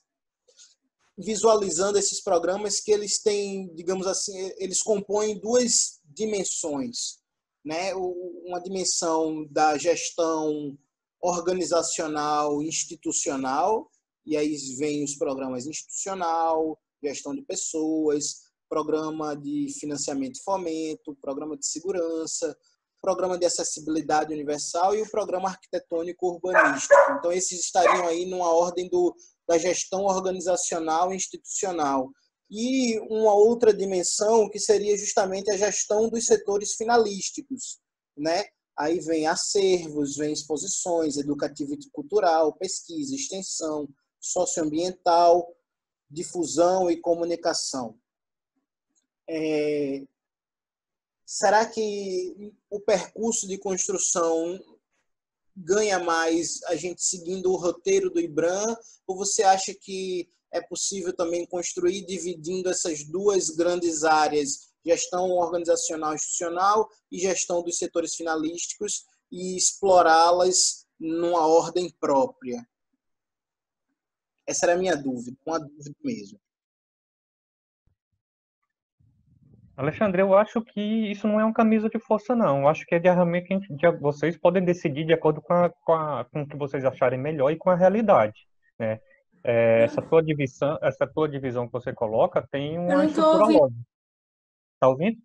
visualizando esses programas que eles têm, digamos assim, eles compõem duas dimensões, né? Uma dimensão da gestão organizacional, institucional, e aí vem os programas institucional, gestão de pessoas, programa de financiamento e fomento, programa de segurança, programa de acessibilidade universal e o programa arquitetônico urbanístico. Então, esses estariam aí numa ordem da gestão organizacional e institucional. E uma outra dimensão que seria justamente a gestão dos setores finalísticos, né? Aí vem acervos, vem exposições, educativo e cultural, pesquisa, extensão, socioambiental, difusão e comunicação. Será que o percurso de construção ganha mais a gente seguindo o roteiro do IBRAM? Ou você acha que é possível também construir dividindo essas duas grandes áreas, gestão organizacional e institucional e gestão dos setores finalísticos, e explorá-las numa ordem própria? Essa era a minha dúvida, uma dúvida mesmo. Alexandre, eu acho que isso não é uma camisa de força, não. Eu acho que é de ferramenta que vocês podem decidir de acordo com o que vocês acharem melhor e com a realidade, né? Essa tua divisão que você coloca tem uma estrutura lógica. Está ouvindo?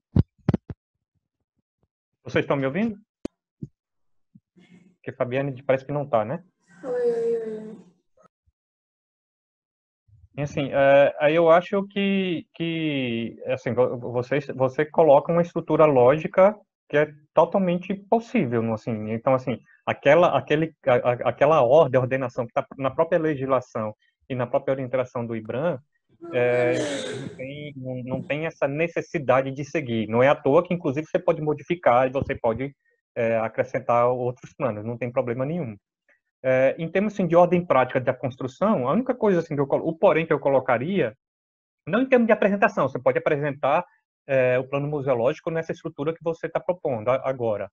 Vocês estão me ouvindo? Porque Fabiane parece que não está, né? Oi. Assim, aí eu acho que assim, você coloca uma estrutura lógica que é totalmente possível, assim. Então, assim, aquela ordenação que está na própria legislação e na própria orientação do IBRAM, não tem essa necessidade de seguir. Não é à toa que, inclusive, você pode modificar e você pode acrescentar outros planos, não tem problema nenhum. Em termos assim, de ordem prática da construção, a única coisa assim, o porém que eu colocaria, não em termos de apresentação, você pode apresentar o plano museológico nessa estrutura que você está propondo agora.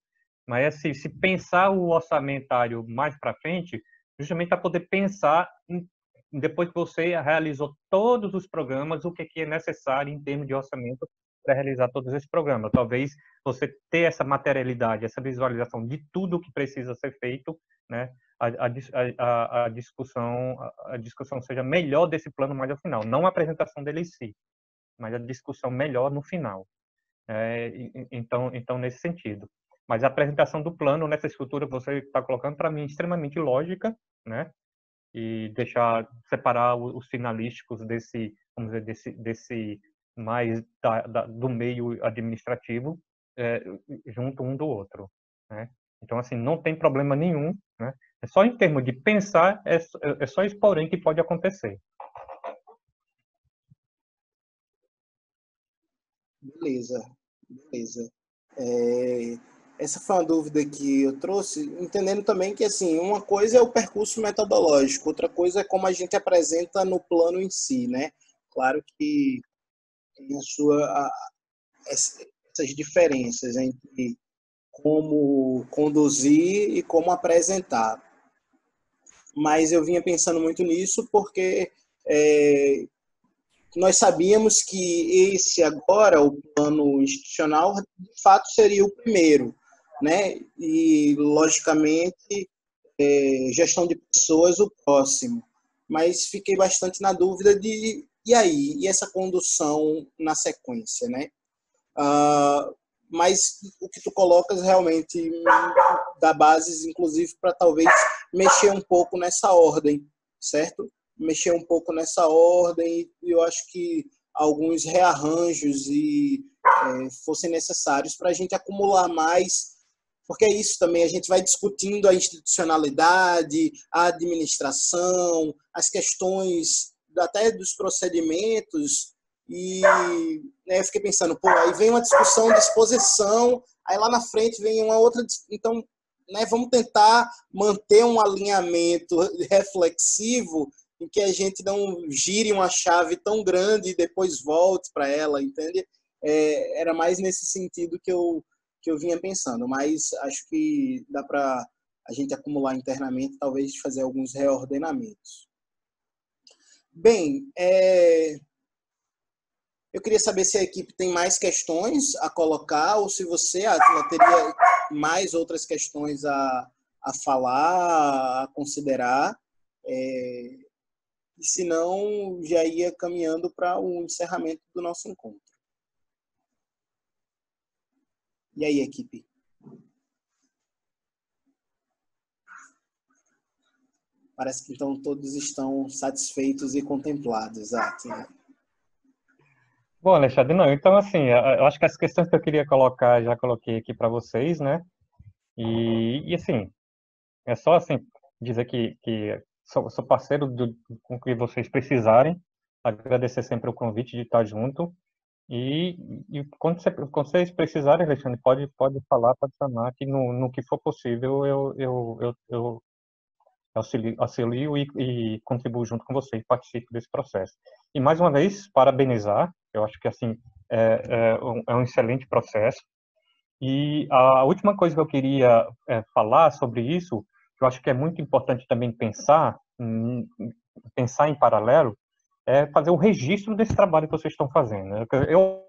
Mas, assim, se pensar o orçamentário mais para frente, justamente para poder pensar, depois que você realizou todos os programas, o que é necessário em termos de orçamento para realizar todos esses programas. Talvez você ter essa materialidade, essa visualização de tudo que precisa ser feito, né? A discussão seja melhor desse plano mais ao final, não a apresentação dele em si, mas a discussão melhor no final. Então, nesse sentido. Mas a apresentação do plano nessa estrutura que você está colocando, para mim, é extremamente lógica, né? E separar os finalísticos desse, vamos dizer, desse mais do meio administrativo, junto um do outro, né? Então, assim, não tem problema nenhum, né? É só em termos de pensar, é só isso, porém, que pode acontecer. Beleza. Essa foi uma dúvida que eu trouxe, entendendo também que, assim, uma coisa é o percurso metodológico, outra coisa é como a gente apresenta no plano em si, né? Claro que tem essas diferenças entre como conduzir e como apresentar. Mas eu vinha pensando muito nisso porque nós sabíamos que esse agora, o plano institucional, de fato seria o primeiro, né? E, logicamente, gestão de pessoas o próximo. Mas fiquei bastante na dúvida e aí? E essa condução na sequência, né? Mas o que tu colocas realmente dá bases, inclusive, para talvez mexer um pouco nessa ordem, certo? Mexer um pouco nessa ordem e eu acho que alguns rearranjos fossem necessários para a gente acumular mais, porque é isso também, a gente vai discutindo a institucionalidade, a administração, as questões até dos procedimentos e eu fiquei pensando, aí vem uma discussão de exposição, aí lá na frente vem uma outra, então, vamos tentar manter um alinhamento reflexivo em que a gente não gire uma chave tão grande e depois volte para ela, entende? Era mais nesse sentido que eu vinha pensando, mas acho que dá para a gente acumular internamente, talvez fazer alguns reordenamentos. Bem, eu queria saber se a equipe tem mais questões a colocar ou se você, Átila, teria mais outras questões a falar, a considerar. E se não, já ia caminhando para o encerramento do nosso encontro. E aí, equipe? Parece que então todos estão satisfeitos e contemplados, Átila. Bom, Alexandre, não, então assim, eu acho que as questões que eu queria colocar, já coloquei aqui para vocês, né? E assim, é só assim, dizer que sou parceiro com o que vocês precisarem, agradecer sempre o convite de estar junto, e quando vocês precisarem, Alexandre, pode falar, pode chamar, que no que for possível eu auxilio e contribuo junto com vocês, participo desse processo. E mais uma vez, parabenizar, eu acho que assim é um excelente processo. E a última coisa que eu queria falar sobre isso, que eu acho que é muito importante também pensar em paralelo, é fazer o registro desse trabalho que vocês estão fazendo. Eu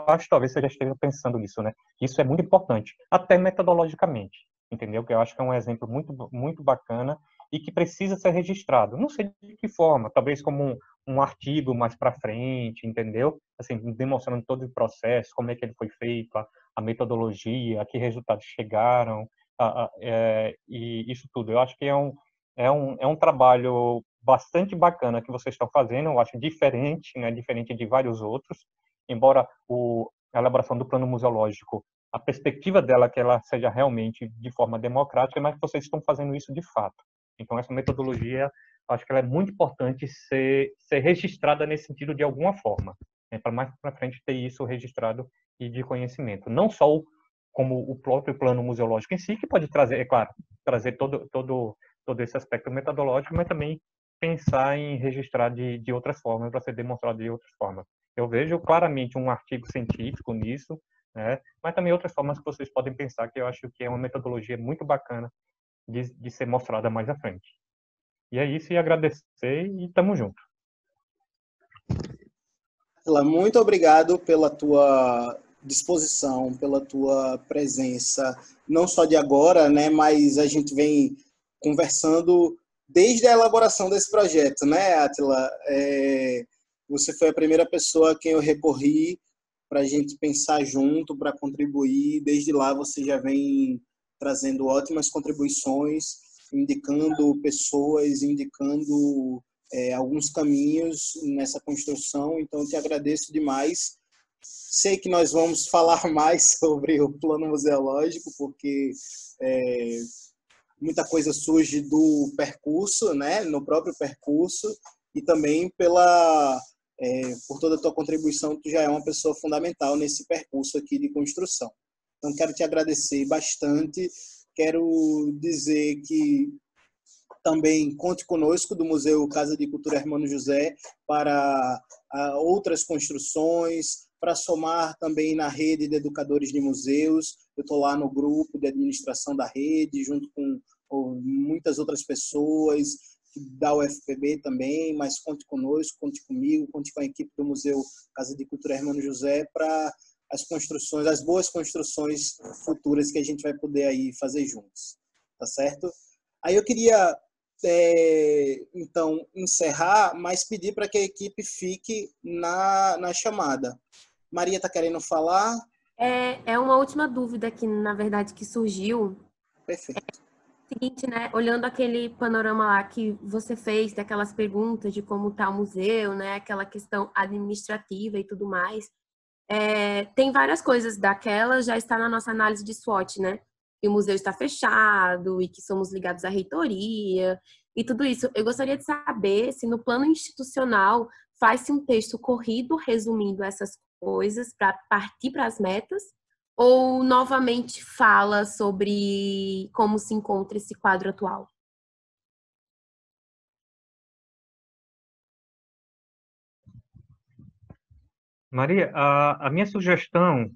acho, talvez você já esteja pensando nisso, né? Isso é muito importante, até metodologicamente, entendeu? Que eu acho que é um exemplo muito, muito bacana e que precisa ser registrado. Não sei de que forma, talvez como um artigo mais para frente, entendeu? Assim, demonstrando todo o processo, como é que ele foi feito, a metodologia, a que resultados chegaram, e isso tudo. Eu acho que é um trabalho bastante bacana que vocês estão fazendo, eu acho diferente, né? Diferente de vários outros, embora a elaboração do plano museológico, a perspectiva dela é que ela seja realmente de forma democrática, mas que vocês estão fazendo isso de fato. Então, essa metodologia, acho que ela é muito importante ser registrada nesse sentido de alguma forma, né, para mais para frente ter isso registrado e de conhecimento. Não só como o próprio plano museológico em si, que pode trazer, é claro, trazer todo esse aspecto metodológico, mas também pensar em registrar de outras formas, para ser demonstrado de outras formas. Eu vejo claramente um artigo científico nisso, né? Mas também outras formas que vocês podem pensar, que eu acho que é uma metodologia muito bacana de ser mostrada mais à frente. E é isso, e agradecer e tamo junto. Muito obrigado pela tua disposição, pela tua presença, não só de agora, né, mas a gente vem conversando desde a elaboração desse projeto, né, Átila? Você foi a primeira pessoa a quem eu recorri para a gente pensar junto, para contribuir. Desde lá você já vem trazendo ótimas contribuições, indicando pessoas, indicando alguns caminhos nessa construção. Então, eu te agradeço demais. Sei que nós vamos falar mais sobre o plano museológico, porque muita coisa surge do percurso, né, no próprio percurso, e também por toda a tua contribuição, tu já é uma pessoa fundamental nesse percurso aqui de construção. Então, quero te agradecer bastante. Quero dizer que também conte conosco do Museu Casa de Cultura Hermano José para outras construções, para somar também na rede de educadores de museus. Eu estou lá no grupo de administração da rede, junto com muitas outras pessoas da UFPB também, mas conte conosco, conte comigo, conte com a equipe do Museu Casa de Cultura Hermano José para as construções, as boas construções futuras que a gente vai poder aí fazer juntos, tá certo? Aí eu queria, então, encerrar, mas pedir para que a equipe fique na chamada. Maria está querendo falar? É uma última dúvida que, na verdade, que surgiu. Perfeito. Seguinte, né? Olhando aquele panorama lá que você fez, daquelas perguntas de como está o museu, né? Aquela questão administrativa e tudo mais. Tem várias coisas daquela, já está na nossa análise de SWOT, né? Que o museu está fechado e que somos ligados à reitoria e tudo isso. Eu gostaria de saber se no plano institucional faz-se um texto corrido resumindo essas coisas para partir para as metas, ou novamente fala sobre como se encontra esse quadro atual? Maria, a minha sugestão,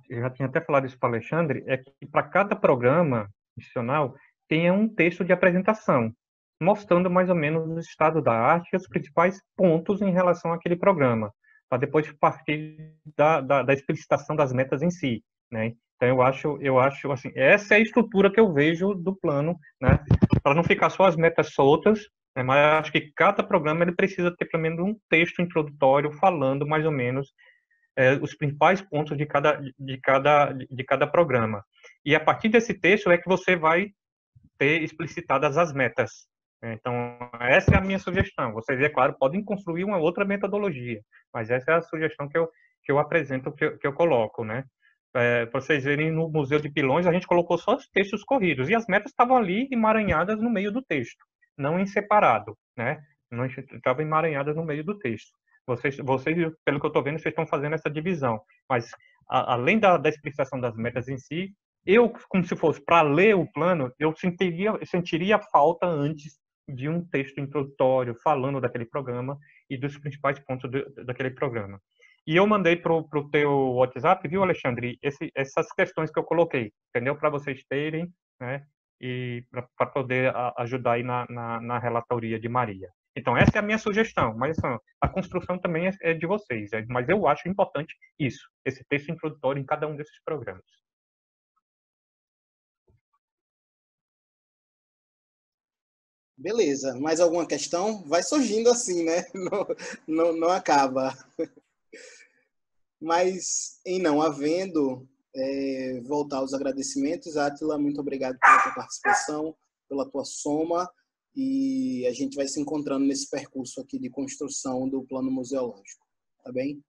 eu já tinha até falado isso para o Alexandre, é que para cada programa institucional tenha um texto de apresentação, mostrando mais ou menos o estado da arte e os principais pontos em relação àquele programa, para depois partir da explicitação das metas em si, né? Então, eu acho assim, essa é a estrutura que eu vejo do plano, né? Para não ficar só as metas soltas, mas eu acho que cada programa ele precisa ter pelo menos um texto introdutório falando mais ou menos os principais pontos de cada programa. E a partir desse texto é que você vai ter explicitadas as metas. Então, essa é a minha sugestão. Vocês, é claro, podem construir uma outra metodologia, mas essa é a sugestão que eu apresento, que eu coloco, né? Para vocês verem, no Museu de Pilões, a gente colocou só os textos corridos, e as metas estavam ali emaranhadas no meio do texto, não em separado, né? Não estavam emaranhadas no meio do texto. Vocês, pelo que eu estou vendo, vocês estão fazendo essa divisão, mas além da explicação das metas em si, eu, como se fosse para ler o plano, eu sentiria falta antes de um texto introdutório falando daquele programa e dos principais pontos daquele programa. E eu mandei para o teu WhatsApp, viu, Alexandre, essas questões que eu coloquei, entendeu? Para vocês terem, né? E para poder ajudar aí na relatoria de Maria. Então, essa é a minha sugestão, mas assim, a construção também é de vocês, mas eu acho importante isso, esse texto introdutório em cada um desses programas. Beleza, mais alguma questão? Vai surgindo assim, né? Não acaba. Mas, em não havendo, voltar aos agradecimentos. Átila, muito obrigado pela tua participação, pela tua soma, e a gente vai se encontrando nesse percurso aqui de construção do plano museológico. Tá bem?